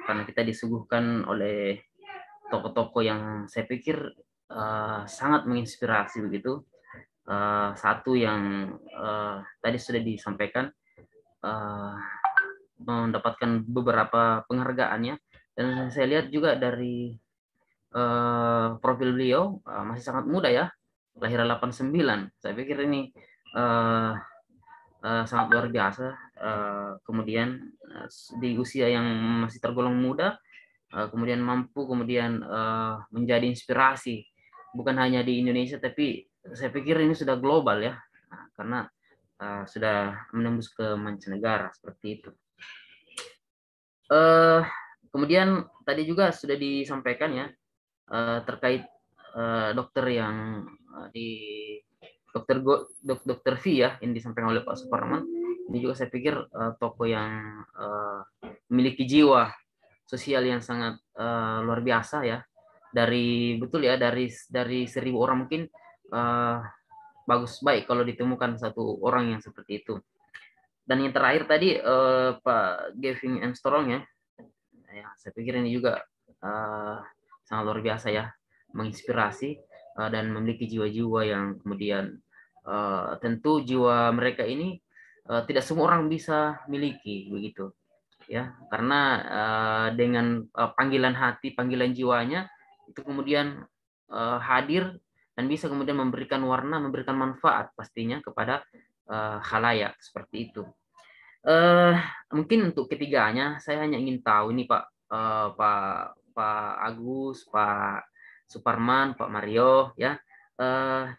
karena kita disuguhkan oleh tokoh-tokoh yang saya pikir sangat menginspirasi begitu. Satu yang tadi sudah disampaikan, mendapatkan beberapa penghargaannya. Dan saya lihat juga dari profil beliau masih sangat muda ya, lahiran 89. Saya pikir ini sangat luar biasa. Kemudian di usia yang masih tergolong muda, kemudian mampu menjadi inspirasi bukan hanya di Indonesia, tapi saya pikir ini sudah global ya, karena sudah menembus ke mancanegara seperti itu. Kemudian tadi juga sudah disampaikan ya terkait dokter yang di dokter V ya, yang disampaikan oleh Pak Suparman. Ini juga saya pikir tokoh yang memiliki jiwa sosial yang sangat luar biasa ya. Dari 1.000 orang mungkin baik kalau ditemukan satu orang yang seperti itu. Dan yang terakhir tadi Pak Gavin Armstrong ya, saya pikir ini juga sangat luar biasa ya, menginspirasi dan memiliki jiwa-jiwa yang kemudian tentu jiwa mereka ini tidak semua orang bisa miliki begitu ya, karena dengan panggilan hati, panggilan jiwanya itu kemudian hadir dan bisa kemudian memberikan warna, memberikan manfaat pastinya kepada khalayak seperti itu. Mungkin untuk ketiganya saya hanya ingin tahu ini Pak Agus, Pak Suparman, Pak Mario ya,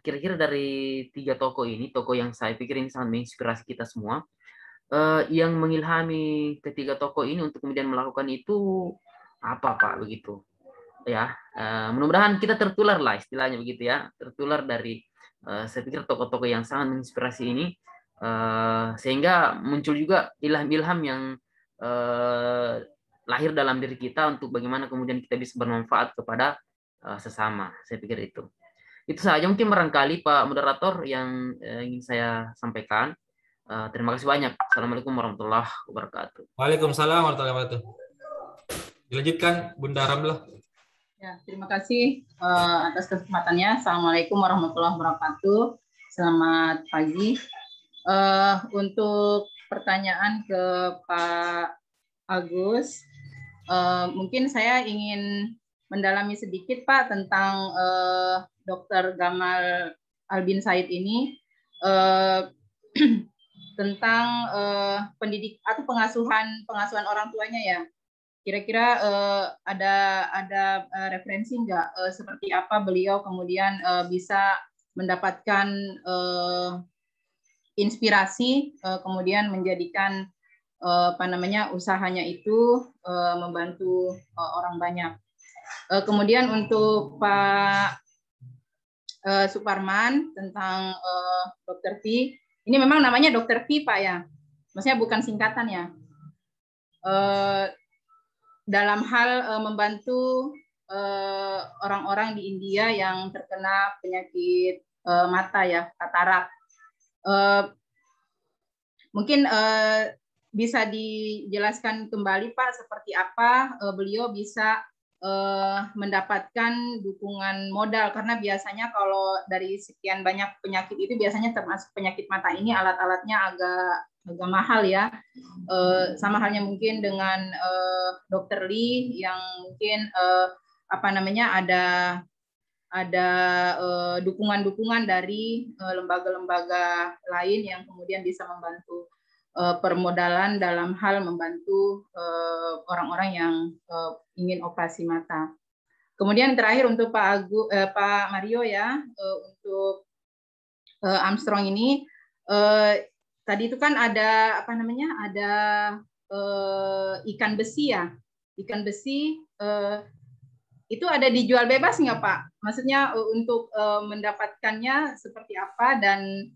kira-kira dari 3 tokoh ini, tokoh yang saya pikir ini sangat menginspirasi kita semua, yang mengilhami ketiga tokoh ini untuk kemudian melakukan itu apa Pak begitu ya. Mudah-mudahan kita tertular lah istilahnya begitu ya, tertular dari saya pikir tokoh-tokoh yang sangat menginspirasi ini, sehingga muncul juga ilham-ilham yang lahir dalam diri kita untuk bagaimana kemudian kita bisa bermanfaat kepada sesama. Saya pikir itu saja mungkin barangkali Pak Moderator yang ingin saya sampaikan. Terima kasih banyak. Assalamualaikum warahmatullahi wabarakatuh. Waalaikumsalam warahmatullahi wabarakatuh. Dilanjutkan Bunda Ramla. Ya, terima kasih atas kesempatannya. Assalamualaikum warahmatullahi wabarakatuh. Selamat pagi. Untuk pertanyaan ke Pak Agus, mungkin saya ingin mendalami sedikit Pak tentang Dr. Gamal Albin Said ini. tentang pendidik atau pengasuhan orang tuanya ya. Kira-kira ada referensi nggak seperti apa beliau kemudian bisa mendapatkan inspirasi kemudian menjadikan usahanya itu membantu orang banyak. Kemudian untuk Pak Suparman tentang Dr. V, ini memang namanya Dr. V Pak ya, maksudnya bukan singkatan ya. Dalam hal membantu orang-orang di India yang terkena penyakit mata ya, katarak. Mungkin bisa dijelaskan kembali Pak seperti apa beliau bisa mendapatkan dukungan modal, karena biasanya kalau dari sekian banyak penyakit itu biasanya termasuk penyakit mata ini alat-alatnya agak mahal ya. Sama halnya mungkin dengan Dr. Lee yang mungkin ada dukungan-dukungan dari lembaga-lembaga lain yang kemudian bisa membantu permodalan dalam hal membantu orang-orang yang ingin operasi mata. Kemudian terakhir untuk Pak Mario ya, untuk Armstrong ini tadi itu kan ada ada ikan besi ya, ikan besi itu ada dijual bebas nggak Pak? Maksudnya untuk mendapatkannya seperti apa, dan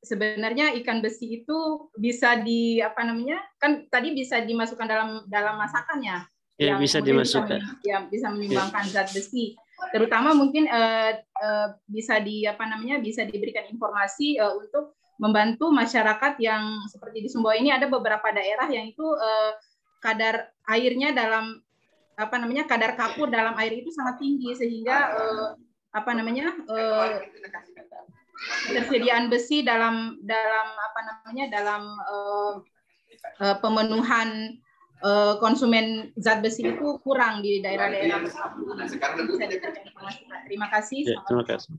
sebenarnya ikan besi itu bisa kan tadi bisa dimasukkan dalam masakan ya, ya bisa dimasukkan, bisa menyumbangkan zat besi. Terutama mungkin bisa bisa diberikan informasi untuk membantu masyarakat yang seperti di Sumbawa ini. Ada beberapa daerah yang itu kadar airnya dalam kadar kapur dalam air itu sangat tinggi, sehingga ketersediaan besi dalam pemenuhan konsumen zat besi itu kurang di daerah-daerah. Terima kasih. Ya, terima kasih.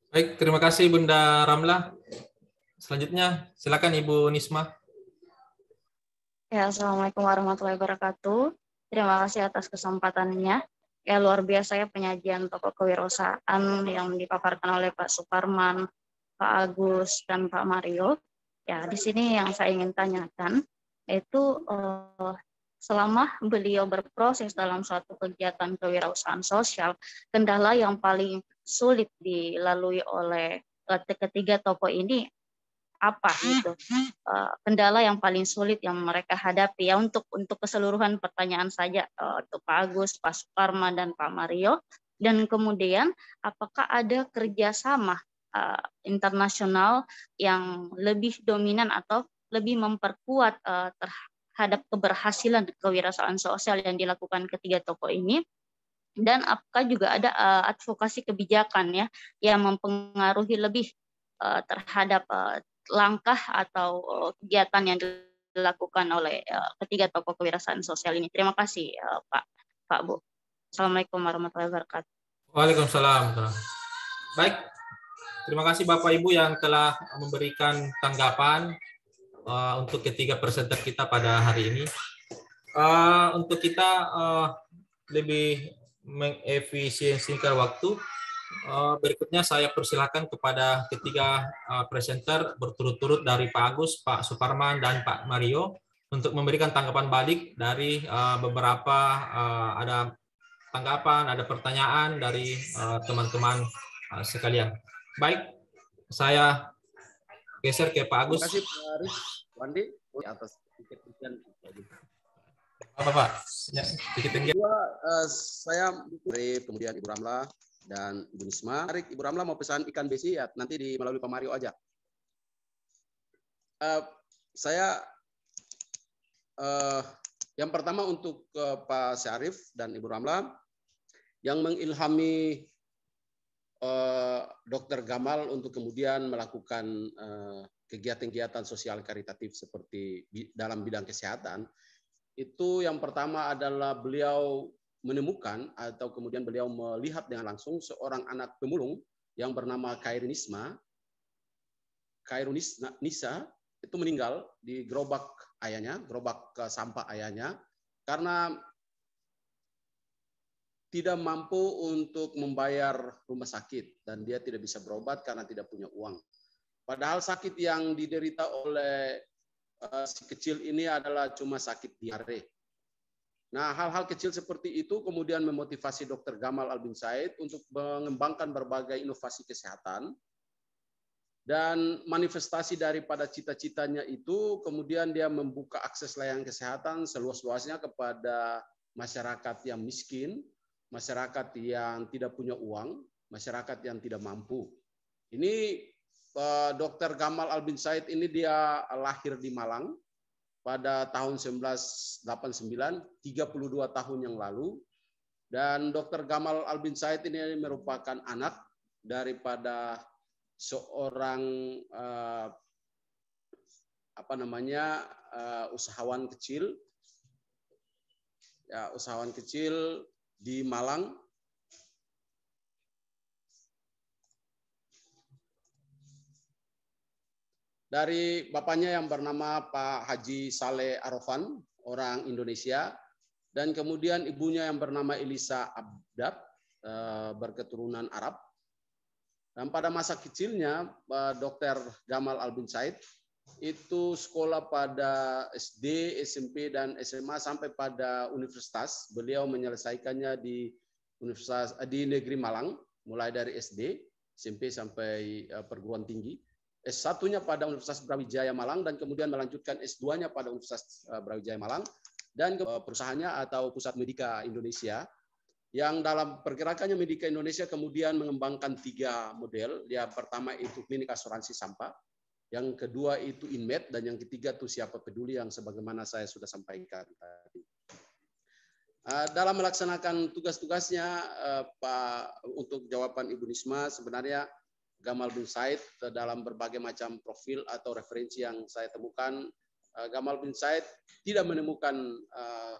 Baik, terima kasih Bunda Ramla. Selanjutnya, silakan Ibu Nisma. Ya, Assalamualaikum warahmatullahi wabarakatuh. Terima kasih atas kesempatannya. Ya, luar biasa ya penyajian tokoh kewirausahaan yang dipaparkan oleh Pak Suparman, Pak Agus, dan Pak Mario. Ya, di sini yang saya ingin tanyakan, yaitu selama beliau berproses dalam suatu kegiatan kewirausahaan sosial, kendala yang paling sulit dilalui oleh ketiga tokoh ini apa gitu? Kendala yang paling sulit yang mereka hadapi ya, untuk keseluruhan pertanyaan saja, untuk Pak Agus, Pak Suparman, dan Pak Mario. Dan kemudian apakah ada kerjasama internasional yang lebih dominan atau lebih memperkuat terhadap keberhasilan kewirausahaan sosial yang dilakukan ketiga tokoh ini? Dan apakah juga ada advokasi kebijakan ya yang mempengaruhi lebih terhadap langkah atau kegiatan yang dilakukan oleh ketiga tokoh kewirausahaan sosial ini? Terima kasih Pak Bu. Assalamualaikum warahmatullahi wabarakatuh. Waalaikumsalam. Baik, terima kasih Bapak Ibu yang telah memberikan tanggapan untuk ketiga presenter kita pada hari ini. Untuk kita lebih mengefisiensikan waktu, berikutnya saya persilakan kepada ketiga presenter berturut-turut dari Pak Agus, Pak Suparman, dan Pak Mario untuk memberikan tanggapan balik dari beberapa ada tanggapan, ada pertanyaan dari teman-teman sekalian. Baik, saya geser ke Pak Agus. Terima kasih Pak Aris, Wandi, atas tiket-tiket. Pak, saya kemudian Ibu Ramla dan Ibu Nisma. Ibu Ramla mau pesan ikan besi ya, nanti melalui Pak Mario aja. Saya yang pertama untuk Pak Syarif dan Ibu Ramla, yang mengilhami Dr. Gamal untuk kemudian melakukan kegiatan-kegiatan sosial karitatif seperti dalam bidang kesehatan. Itu yang pertama adalah beliau menemukan atau kemudian beliau melihat dengan langsung seorang anak pemulung yang bernama Khairunisa itu meninggal di gerobak ayahnya, gerobak sampah ayahnya, karena tidak mampu untuk membayar rumah sakit dan dia tidak bisa berobat karena tidak punya uang. Padahal sakit yang diderita oleh si kecil ini adalah cuma sakit diare. Nah, hal-hal kecil seperti itu kemudian memotivasi Dr. Gamal Albin Said untuk mengembangkan berbagai inovasi kesehatan. Dan manifestasi daripada cita-citanya itu kemudian dia membuka akses layanan kesehatan seluas-luasnya kepada masyarakat yang miskin, masyarakat yang tidak punya uang, masyarakat yang tidak mampu. Ini Dr. Gamal Albin Said ini dia lahir di Malang pada tahun 1989, 32 tahun yang lalu. Dan Dr. Gamal Albin Said ini merupakan anak daripada seorang usahawan kecil, ya, usahawan kecil di Malang. Dari bapaknya yang bernama Pak Haji Saleh Arofan, orang Indonesia, dan kemudian ibunya yang bernama Elisa Abdab, berketurunan Arab. Dan pada masa kecilnya, Dr. Gamal Albin Said itu sekolah pada SD, SMP, dan SMA sampai pada universitas. Beliau menyelesaikannya di Universitas di Negeri Malang, mulai dari SD, SMP sampai perguruan tinggi. S1-nya pada Universitas Brawijaya Malang dan kemudian melanjutkan S2-nya pada Universitas Brawijaya Malang dan perusahaannya atau Pusat Medika Indonesia. Yang dalam pergerakannya Medika Indonesia kemudian mengembangkan 3 model. Yang pertama itu klinik asuransi sampah, yang kedua itu Inmed, dan yang ketiga itu Siapa Peduli yang sebagaimana saya sudah sampaikan tadi. Dalam melaksanakan tugas-tugasnya, Pak, untuk jawaban Ibu Nisma, sebenarnya Gamal bin Said dalam berbagai macam profil atau referensi yang saya temukan, Gamal bin Said tidak menemukan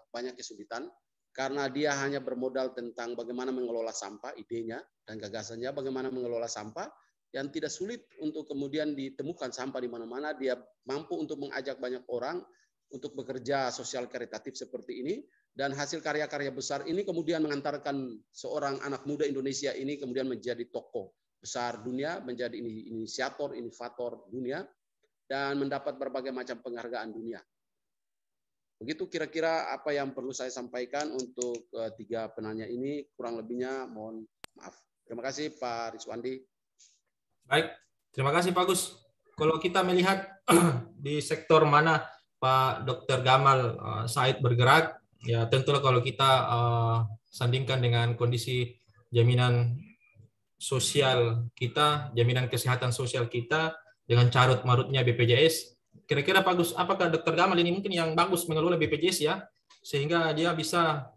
banyak kesulitan. Karena dia hanya bermodal tentang bagaimana mengelola sampah, idenya dan gagasannya bagaimana mengelola sampah yang tidak sulit untuk kemudian ditemukan sampah di mana-mana. Dia mampu untuk mengajak banyak orang untuk bekerja sosial karitatif seperti ini. Dan hasil karya-karya besar ini kemudian mengantarkan seorang anak muda Indonesia ini kemudian menjadi tokoh besar dunia, menjadi inisiator, inovator dunia, dan mendapat berbagai macam penghargaan dunia. Begitu kira-kira apa yang perlu saya sampaikan untuk 3 penanya ini, kurang lebihnya mohon maaf. Terima kasih Pak Rizwandi. Baik, terima kasih Pak Gus. Kalau kita melihat di sektor mana Pak Dr. Gamal Said bergerak, ya tentulah kalau kita sandingkan dengan kondisi jaminan sosial kita, jaminan kesehatan sosial kita dengan carut-marutnya BPJS, kira-kira Pak Gus, apakah Dr. Gamal ini mungkin yang bagus mengelola BPJS ya, sehingga dia bisa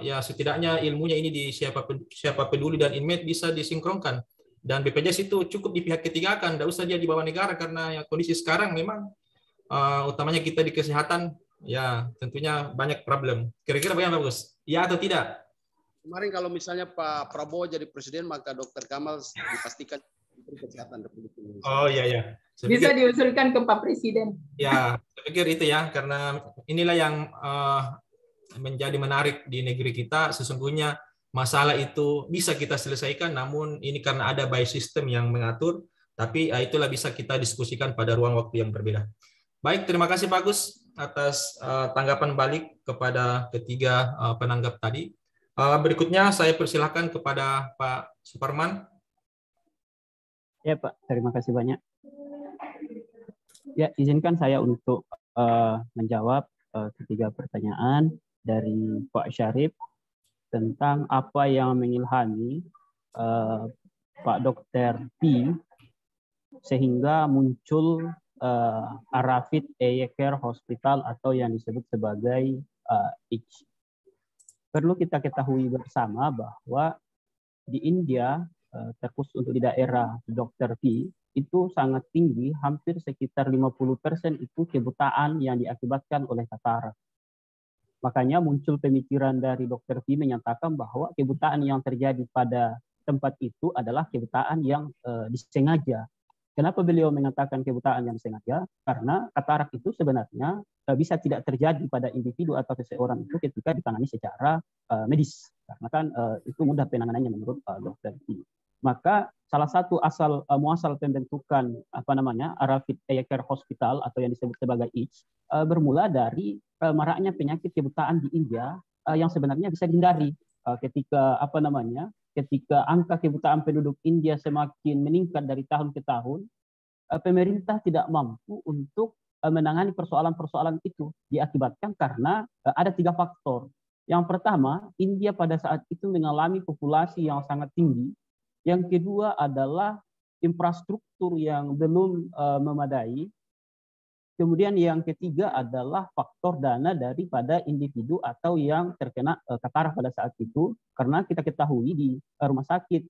ya setidaknya ilmunya ini di Siapa Peduli dan Inmed bisa disinkronkan, dan BPJS itu cukup di pihak ketiga kan, tidak usah dia di bawah negara, karena ya, kondisi sekarang memang utamanya kita di kesehatan ya tentunya banyak problem. Kira-kira bagaimana Pak Gus? Ya atau tidak? Kemarin kalau misalnya Pak Prabowo jadi presiden, maka Dr. Gamal dipastikan Menteri Kesehatan Republik Indonesia. Oh iya ya. Bisa diusulkan ke Pak Presiden. Ya, saya pikir itu ya, karena inilah yang menjadi menarik di negeri kita. Sesungguhnya masalah itu bisa kita selesaikan, namun ini karena ada by system yang mengatur, tapi itulah bisa kita diskusikan pada ruang waktu yang berbeda. Baik, terima kasih Pak Gus atas tanggapan balik kepada ketiga penanggap tadi. Berikutnya saya persilahkan kepada Pak Suparman. Ya Pak, terima kasih banyak. Ya, izinkan saya untuk menjawab ketiga pertanyaan dari Pak Syarif tentang apa yang mengilhami Pak Dr. P sehingga muncul Arafit Eye Care Hospital atau yang disebut sebagai ICH. Perlu kita ketahui bersama bahwa di India, terkhusus untuk di daerah Dr. P, itu sangat tinggi, hampir sekitar 50% itu kebutaan yang diakibatkan oleh katarak. Makanya muncul pemikiran dari Dr. V menyatakan bahwa kebutaan yang terjadi pada tempat itu adalah kebutaan yang disengaja. Kenapa beliau mengatakan kebutaan yang disengaja? Karena katarak itu sebenarnya bisa tidak terjadi pada individu atau seseorang itu ketika ditangani secara medis. Karena kan itu mudah penanganannya menurut Dr. V. Maka salah satu muasal pembentukan Arrowhead Eye Care Hospital atau yang disebut sebagai ICH bermula dari maraknya penyakit kebutaan di India yang sebenarnya bisa dihindari ketika ketika angka kebutaan penduduk India semakin meningkat dari tahun ke tahun, pemerintah tidak mampu untuk menangani persoalan-persoalan itu. Diakibatkan karena ada 3 faktor. Yang pertama, India pada saat itu mengalami populasi yang sangat tinggi. Yang kedua adalah infrastruktur yang belum memadai. Kemudian yang ketiga adalah faktor dana daripada individu atau yang terkena katarak pada saat itu. Karena kita ketahui di rumah sakit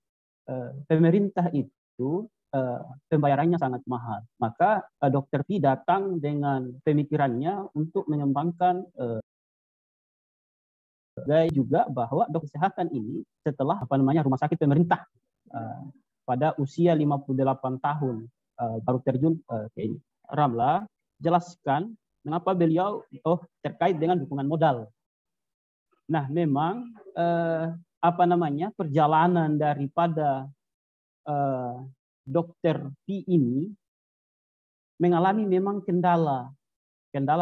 pemerintah itu pembayarannya sangat mahal. Maka Dr. V datang dengan pemikirannya untuk mengembangkan juga bahwa dokter kesehatan ini setelah rumah sakit pemerintah pada usia 58 tahun baru terjun ke ini. Ramla jelaskan mengapa beliau terkait dengan dukungan modal. Nah, memang perjalanan daripada Dr. V ini mengalami memang kendala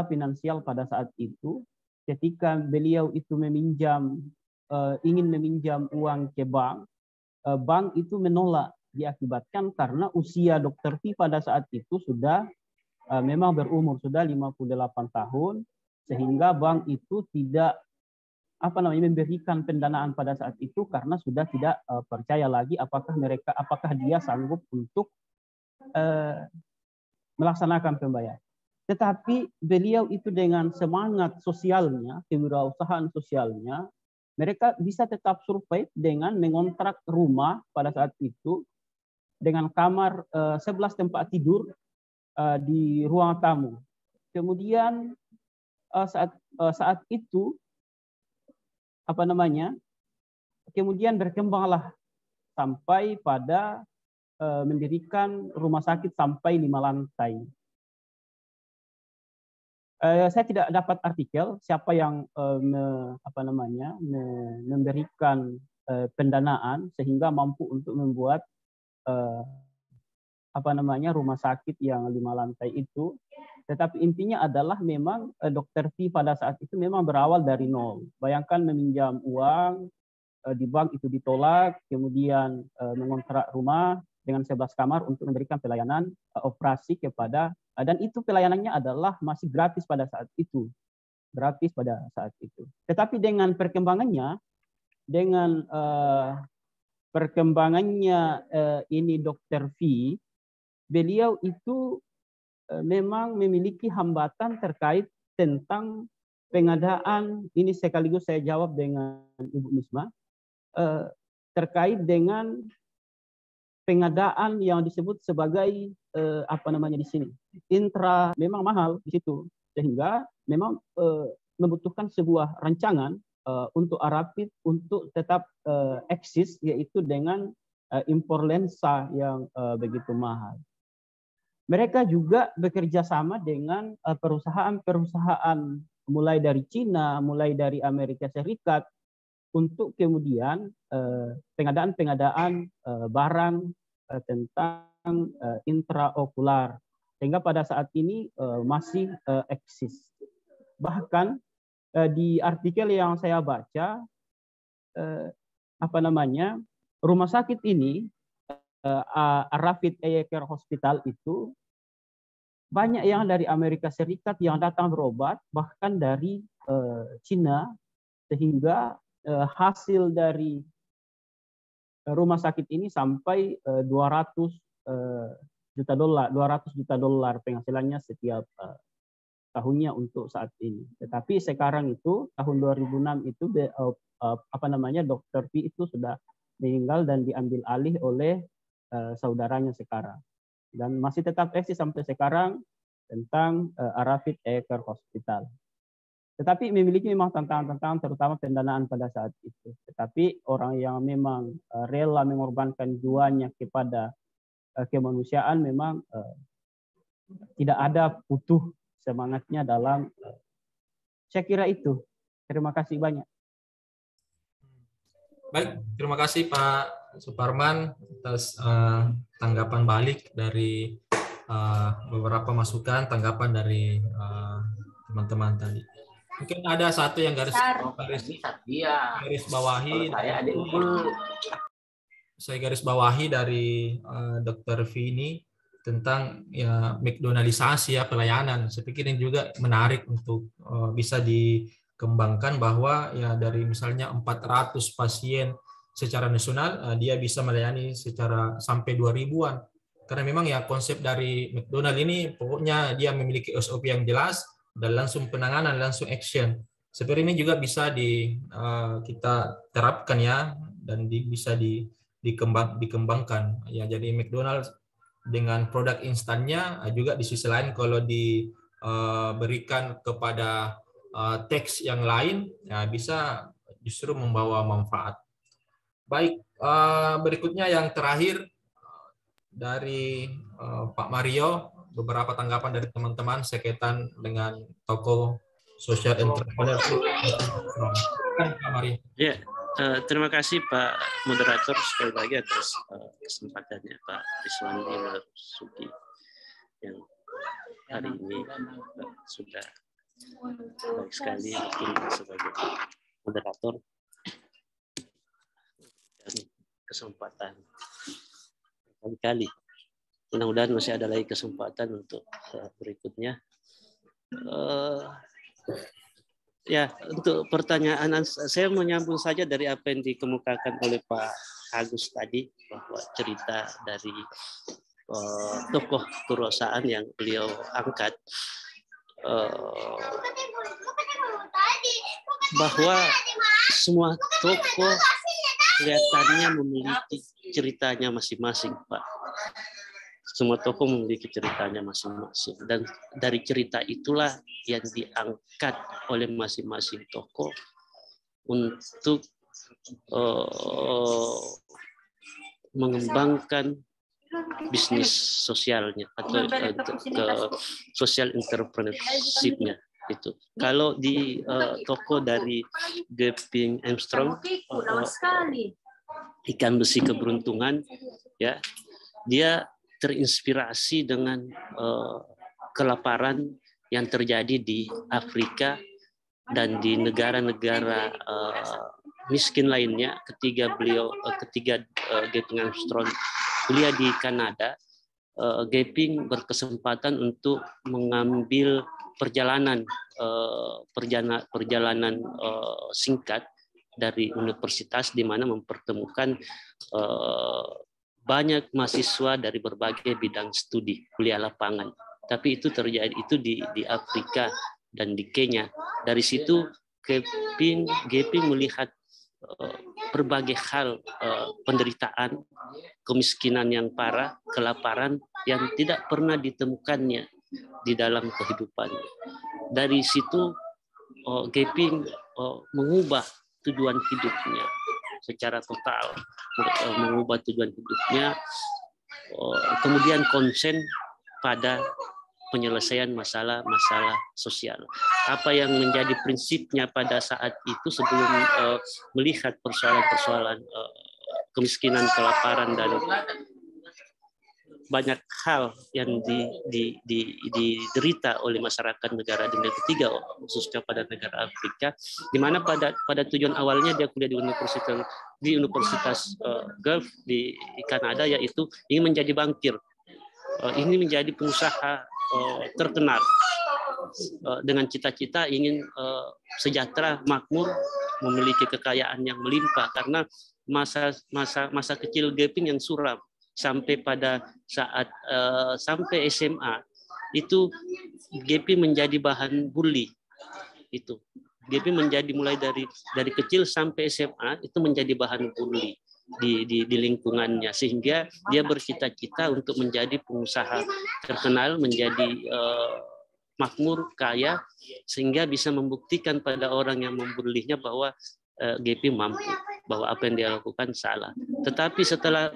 finansial pada saat itu ketika beliau itu ingin meminjam uang ke bank. Bank itu menolak, diakibatkan karena usia Dr. V pada saat itu sudah memang berumur sudah 58 tahun, sehingga bank itu tidak memberikan pendanaan pada saat itu karena sudah tidak percaya lagi apakah dia sanggup untuk melaksanakan pembayaran. Tetapi beliau itu dengan semangat sosialnya, kewirausahaan sosialnya, mereka bisa tetap survive dengan mengontrak rumah pada saat itu dengan kamar 11 tempat tidur di ruang tamu. Kemudian saat itu kemudian berkembanglah sampai pada mendirikan rumah sakit sampai 5 lantai. Saya tidak dapat artikel siapa yang memberikan pendanaan sehingga mampu untuk membuat rumah sakit yang 5 lantai itu. Tetapi intinya adalah memang Dr. V pada saat itu memang berawal dari nol. Bayangkan meminjam uang di bank itu ditolak, kemudian mengontrak rumah dengan 11 kamar untuk memberikan pelayanan operasi kepada, dan itu pelayanannya adalah masih gratis pada saat itu. Tetapi dengan perkembangannya ini Dr. V, beliau itu memang memiliki hambatan terkait tentang pengadaan, ini sekaligus saya jawab dengan Ibu Misma, terkait dengan pengadaan yang disebut sebagai di sini intra, memang mahal di situ, sehingga memang membutuhkan sebuah rancangan untuk Arrowhead untuk tetap eksis, yaitu dengan impor lensa yang begitu mahal. Mereka juga bekerja sama dengan perusahaan-perusahaan mulai dari Cina, mulai dari Amerika Serikat, untuk kemudian pengadaan barang tentang intraokular, sehingga pada saat ini masih eksis. Bahkan di artikel yang saya baca, rumah sakit ini, Arrowhead Eye Care Hospital itu banyak yang dari Amerika Serikat yang datang berobat, bahkan dari Cina, sehingga hasil dari rumah sakit ini sampai 200 juta dolar penghasilannya setiap tahunnya untuk saat ini. Tetapi sekarang itu tahun 2006 itu Dr. V itu sudah meninggal dan diambil alih oleh saudaranya sekarang, dan masih tetap eksis sampai sekarang tentang Arrowhead Eye Care Hospital. Tetapi memiliki memang tantangan-tantangan, terutama pendanaan pada saat itu. Tetapi orang yang memang rela mengorbankan jiwanya kepada kemanusiaan memang tidak ada putus semangatnya dalam, saya kira itu. Terima kasih banyak. Baik, terima kasih Pak Suparman atas tanggapan balik dari beberapa masukan, tanggapan dari teman-teman tadi. Mungkin ada satu yang garis bawahi. Saya garis bawahi dari Dr. Vini tentang ya McDonaldisasi ya pelayanan. Saya pikir ini juga menarik untuk bisa dikembangkan bahwa ya dari misalnya 400 pasien secara nasional dia bisa melayani secara sampai 2000-an. Karena memang ya konsep dari McDonald ini pokoknya dia memiliki SOP yang jelas dan langsung penanganan, langsung action. Seperti ini juga bisa kita terapkan ya dan bisa dikembangkan. Ya jadi McDonald dengan produk instannya juga di sisi lain kalau diberikan kepada teks yang lain ya bisa justru membawa manfaat. Baik, berikutnya yang terakhir dari Pak Mario, beberapa tanggapan dari teman-teman sekaitan dengan toko social entrepreneurship. Pak Mario. Ya, terima kasih Pak Moderator sekali lagi atas kesempatannya Pak Rizwandi Marzuki yang hari ini sudah baik sekali sebagai moderator dan kesempatan kali-kali. Mudah-mudahan masih ada lagi kesempatan untuk berikutnya. Ya, untuk pertanyaan saya menyambung saja dari apa yang dikemukakan oleh Pak Agus tadi bahwa cerita dari tokoh perusahaan yang beliau angkat bahwa semua tokoh kelihatannya memiliki ceritanya masing-masing, Pak. Semua tokoh memiliki ceritanya masing-masing. Dan dari cerita itulah yang diangkat oleh masing-masing tokoh untuk mengembangkan bisnis sosialnya atau social entrepreneurship-nya. Itu. Kalau di toko dari Gavin Armstrong, ikan besi keberuntungan, ya, dia terinspirasi dengan kelaparan yang terjadi di Afrika dan di negara-negara miskin lainnya. Ketika Gavin Armstrong kuliah di Kanada, Gavin berkesempatan untuk mengambil perjalanan singkat dari universitas di mana mempertemukan banyak mahasiswa dari berbagai bidang studi kuliah lapangan. Tapi itu terjadi di Afrika dan di Kenya. Dari situ Gavin melihat berbagai hal penderitaan, kemiskinan yang parah, kelaparan yang tidak pernah ditemukannya di dalam kehidupannya. Dari situ Gavin mengubah tujuan hidupnya secara total, mengubah tujuan hidupnya, kemudian konsen pada penyelesaian masalah-masalah sosial. Apa yang menjadi prinsipnya pada saat itu sebelum melihat persoalan-persoalan kemiskinan, kelaparan, dan banyak hal yang diderita oleh masyarakat negara dunia ketiga, khususnya pada negara Afrika, di mana pada tujuan awalnya dia kuliah di Universitas Gulf di Kanada, yaitu ingin menjadi bankir, ingin menjadi pengusaha terkenal dengan cita-cita ingin sejahtera, makmur, memiliki kekayaan yang melimpah, karena masa kecil Gavin yang suram. Sampai pada saat sampai SMA itu Gavin menjadi bahan bully. Itu Gavin menjadi mulai dari kecil sampai SMA itu menjadi bahan bully di lingkungannya, sehingga dia bercita-cita untuk menjadi pengusaha terkenal, menjadi makmur, kaya, sehingga bisa membuktikan pada orang yang membelinya bahwa GP mampu, bahwa apa yang dia lakukan salah. Tetapi setelah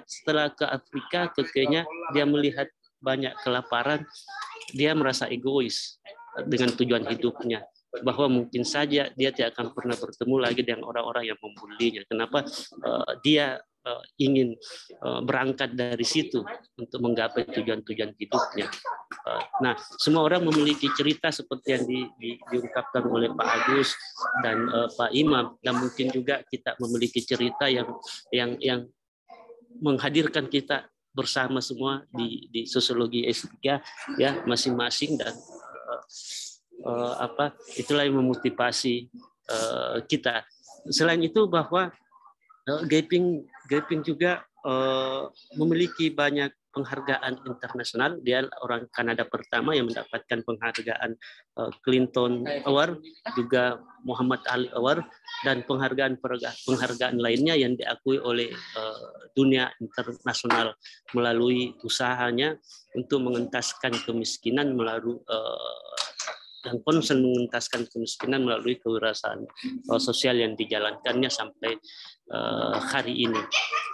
ke Afrika, ke Kenya, dia melihat banyak kelaparan, dia merasa egois dengan tujuan hidupnya, bahwa mungkin saja dia tidak akan pernah bertemu lagi dengan orang-orang yang membulinya. Kenapa dia ingin berangkat dari situ untuk menggapai tujuan-tujuan hidupnya. Nah, semua orang memiliki cerita seperti yang diungkapkan oleh Pak Agus dan Pak Imam, dan mungkin juga kita memiliki cerita yang menghadirkan kita bersama semua di sosiologi S3 ya masing-masing, dan itulah yang memotivasi kita. Selain itu bahwa Gaping juga memiliki banyak penghargaan internasional. Dia orang Kanada pertama yang mendapatkan penghargaan Clinton Award, juga Muhammad Ali Award, dan penghargaan lainnya yang diakui oleh dunia internasional melalui usahanya untuk mengentaskan kemiskinan melalui dan konsen mengentaskan kemiskinan melalui kewirausahaan sosial yang dijalankannya sampai hari ini.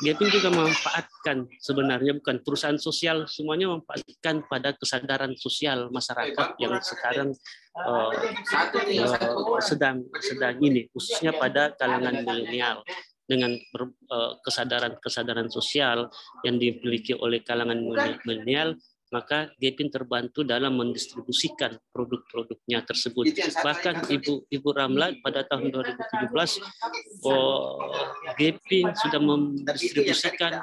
Gaping juga memanfaatkan, sebenarnya bukan perusahaan sosial, semuanya memanfaatkan pada kesadaran sosial masyarakat yang sekarang sedang ini, khususnya pada kalangan milenial. Dengan kesadaran sosial yang dimiliki oleh kalangan milenial, maka Gaping terbantu dalam mendistribusikan produk-produknya tersebut. Bahkan Ibu Ramla pada tahun 2017, Gaping sudah mendistribusikan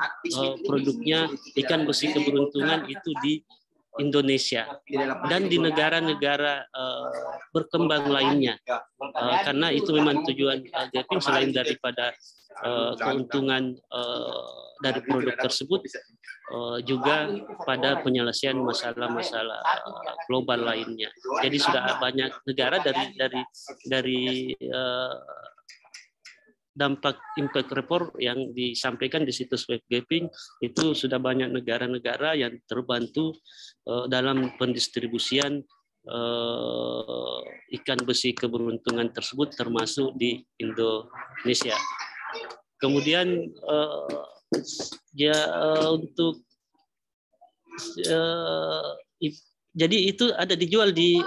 produknya ikan besi keberuntungan itu di Indonesia dan di negara-negara berkembang lainnya, karena itu memang tujuan Gaping selain daripada keuntungan dari produk tersebut, juga pada penyelesaian masalah-masalah global lainnya. Jadi sudah banyak negara dari dampak impact report yang disampaikan di situs web Gaping, itu sudah banyak negara-negara yang terbantu dalam pendistribusian ikan besi keberuntungan tersebut, termasuk di Indonesia. Kemudian jadi itu ada dijual di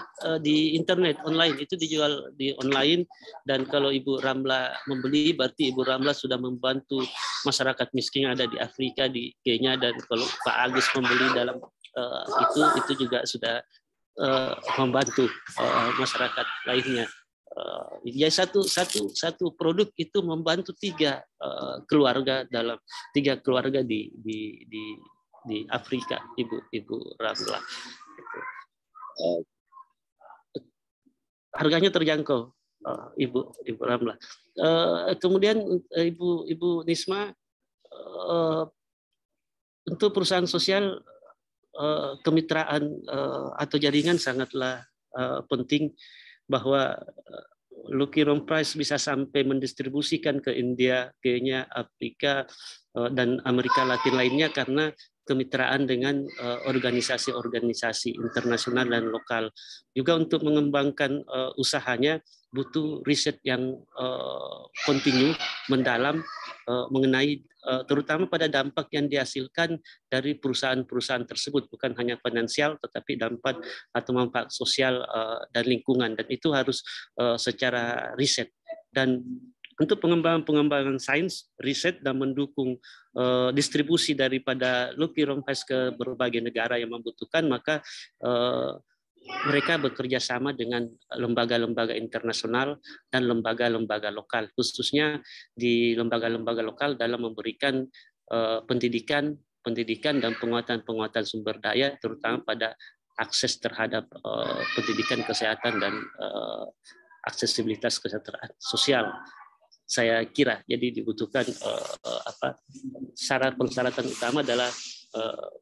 internet online, itu dijual di online, dan kalau Ibu Ramla membeli berarti Ibu Ramla sudah membantu masyarakat miskin yang ada di Afrika, di Kenya, dan kalau Pak Agus membeli dalam itu juga sudah membantu masyarakat lainnya. Ya satu produk itu membantu tiga keluarga di Afrika, Ibu Ramla. Harganya terjangkau, Ibu Ramla. Kemudian Ibu Nisma, untuk perusahaan sosial, kemitraan atau jaringan sangatlah penting, bahwa Lucky Rome Prize bisa sampai mendistribusikan ke India, Kenya, Afrika, dan Amerika Latin lainnya karena kemitraan dengan organisasi-organisasi internasional dan lokal. Juga untuk mengembangkan usahanya butuh riset yang kontinu, mendalam, mengenai terutama pada dampak yang dihasilkan dari perusahaan-perusahaan tersebut, bukan hanya finansial tetapi dampak atau manfaat sosial dan lingkungan, dan itu harus secara riset. Dan untuk pengembangan sains, riset, dan mendukung distribusi daripada Lucky Rome Prize ke berbagai negara yang membutuhkan, maka mereka bekerja sama dengan lembaga-lembaga internasional dan lembaga-lembaga lokal, khususnya di lembaga-lembaga lokal dalam memberikan pendidikan dan penguatan sumber daya, terutama pada akses terhadap pendidikan, kesehatan, dan aksesibilitas kesejahteraan sosial. Saya kira jadi dibutuhkan persyaratan utama adalah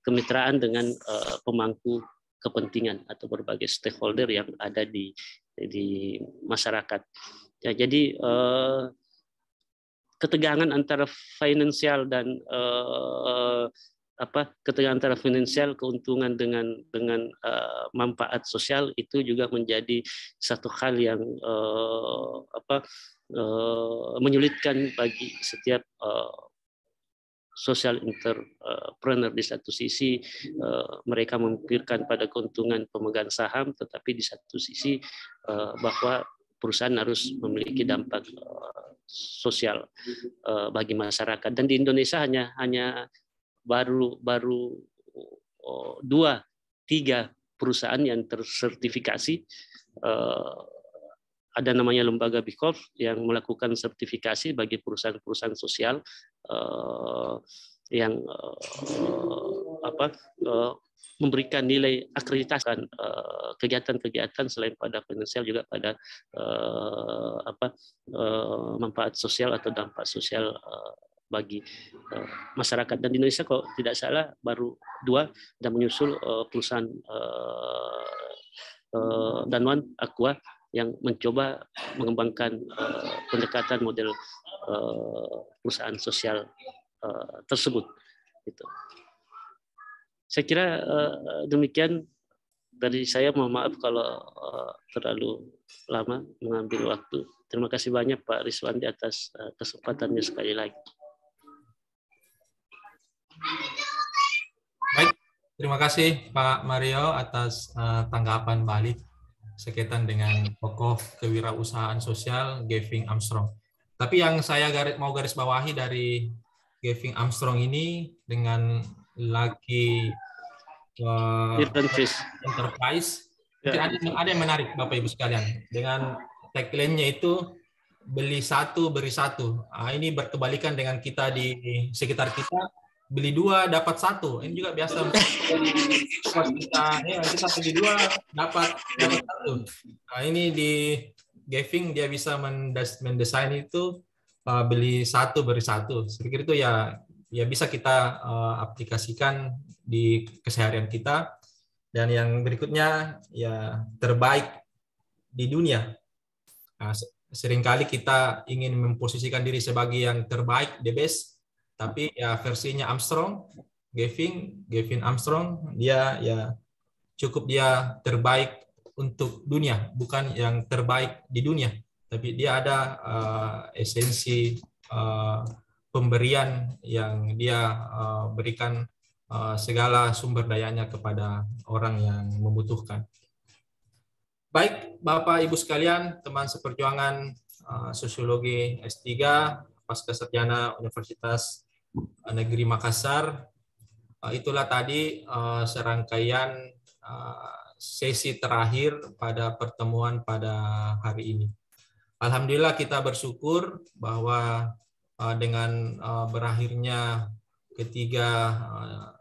kemitraan dengan pemangku kepentingan atau berbagai stakeholder yang ada di masyarakat. Ya, jadi ketegangan antara finansial dan ketegangan antara finansial, keuntungan dengan manfaat sosial itu juga menjadi satu hal yang menyulitkan bagi setiap social entrepreneur. Di satu sisi mereka memikirkan pada keuntungan pemegang saham, tetapi di satu sisi bahwa perusahaan harus memiliki dampak sosial bagi masyarakat. Dan di Indonesia hanya baru 2-3 perusahaan yang tersertifikasi. Ada namanya lembaga B Corp yang melakukan sertifikasi bagi perusahaan-perusahaan sosial yang memberikan nilai akreditasi kegiatan-kegiatan selain pada finansial juga pada manfaat sosial atau dampak sosial bagi masyarakat. Dan di Indonesia kalau tidak salah baru 2 dan menyusul perusahaan Danone Aqua yang mencoba mengembangkan pendekatan model perusahaan sosial tersebut. Gitu. Saya kira demikian dari saya. Mohon maaf kalau terlalu lama mengambil waktu. Terima kasih banyak Pak Rizwandi atas kesempatannya sekali lagi. Baik, terima kasih Pak Mario atas tanggapan balik sekaitan dengan tokoh kewirausahaan sosial Gavin Armstrong. Tapi yang saya mau garis bawahi dari Gavin Armstrong ini dengan Lucky Enterprise, ada yang menarik Bapak Ibu sekalian. Dengan tagline-nya itu beli satu beri satu. Ini berkebalikan dengan kita di sekitar kita, beli 2 dapat 1. Ini juga biasa kita beli 2 dapat 1. Ini di Gavin dia bisa mendesain itu beli 1 beri 1. Saya pikir itu ya bisa kita aplikasikan di keseharian kita. Dan yang berikutnya ya terbaik di dunia. Seringkali kita ingin memposisikan diri sebagai yang terbaik, the best. Tapi ya versinya Armstrong, Gavin Armstrong, dia ya cukup dia terbaik untuk dunia, bukan yang terbaik di dunia, tapi dia ada esensi pemberian yang dia berikan segala sumber dayanya kepada orang yang membutuhkan. Baik, Bapak Ibu sekalian, teman seperjuangan Sosiologi S3 Pasca Sarjana Universitas Negeri Makassar, itulah tadi serangkaian sesi terakhir pada pertemuan pada hari ini. Alhamdulillah kita bersyukur bahwa dengan berakhirnya ketiga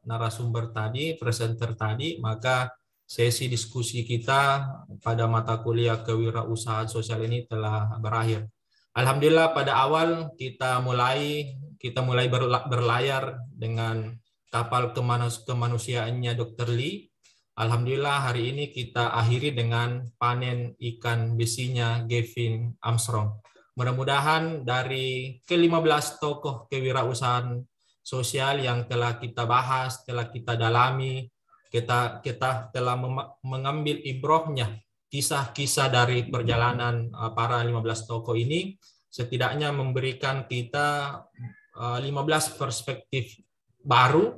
narasumber tadi, presenter tadi, maka sesi diskusi kita pada mata kuliah kewirausahaan sosial ini telah berakhir. Alhamdulillah pada awal kita mulai berlayar dengan kapal kemanusiaannya Dr. Lee. Alhamdulillah hari ini kita akhiri dengan panen ikan besinya Gavin Armstrong. Mudah-mudahan dari ke-15 tokoh kewirausahaan sosial yang telah kita bahas, telah kita dalami, kita telah mengambil ibrohnya, kisah-kisah dari perjalanan para 15 tokoh ini, setidaknya memberikan kita 15 perspektif baru,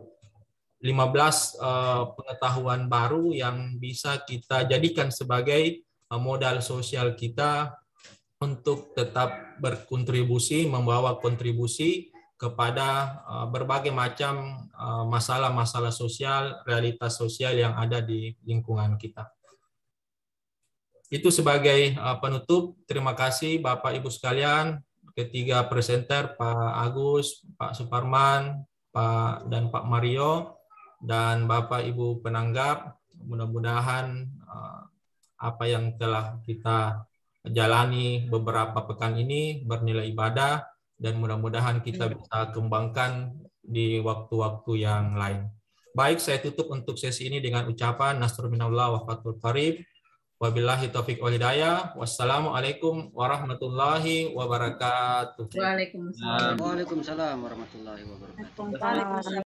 15 pengetahuan baru yang bisa kita jadikan sebagai modal sosial kita untuk tetap berkontribusi, membawa kontribusi kepada berbagai macam masalah-masalah sosial, realitas sosial yang ada di lingkungan kita. Itu sebagai penutup. Terima kasih Bapak Ibu sekalian, ketiga presenter Pak Agus, Pak Suparman, dan Pak Mario, dan Bapak Ibu penanggap. Mudah-mudahan apa yang telah kita jalani beberapa pekan ini bernilai ibadah, dan mudah-mudahan kita bisa kembangkan di waktu-waktu yang lain. Baik, saya tutup untuk sesi ini dengan ucapan Nasrul minallah wa fathul qarib. Wabillahi taufiq wal hidayah. Wassalamualaikum warahmatullahi wabarakatuh. Waalaikumsalam. Waalaikumsalam warahmatullahi wabarakatuh.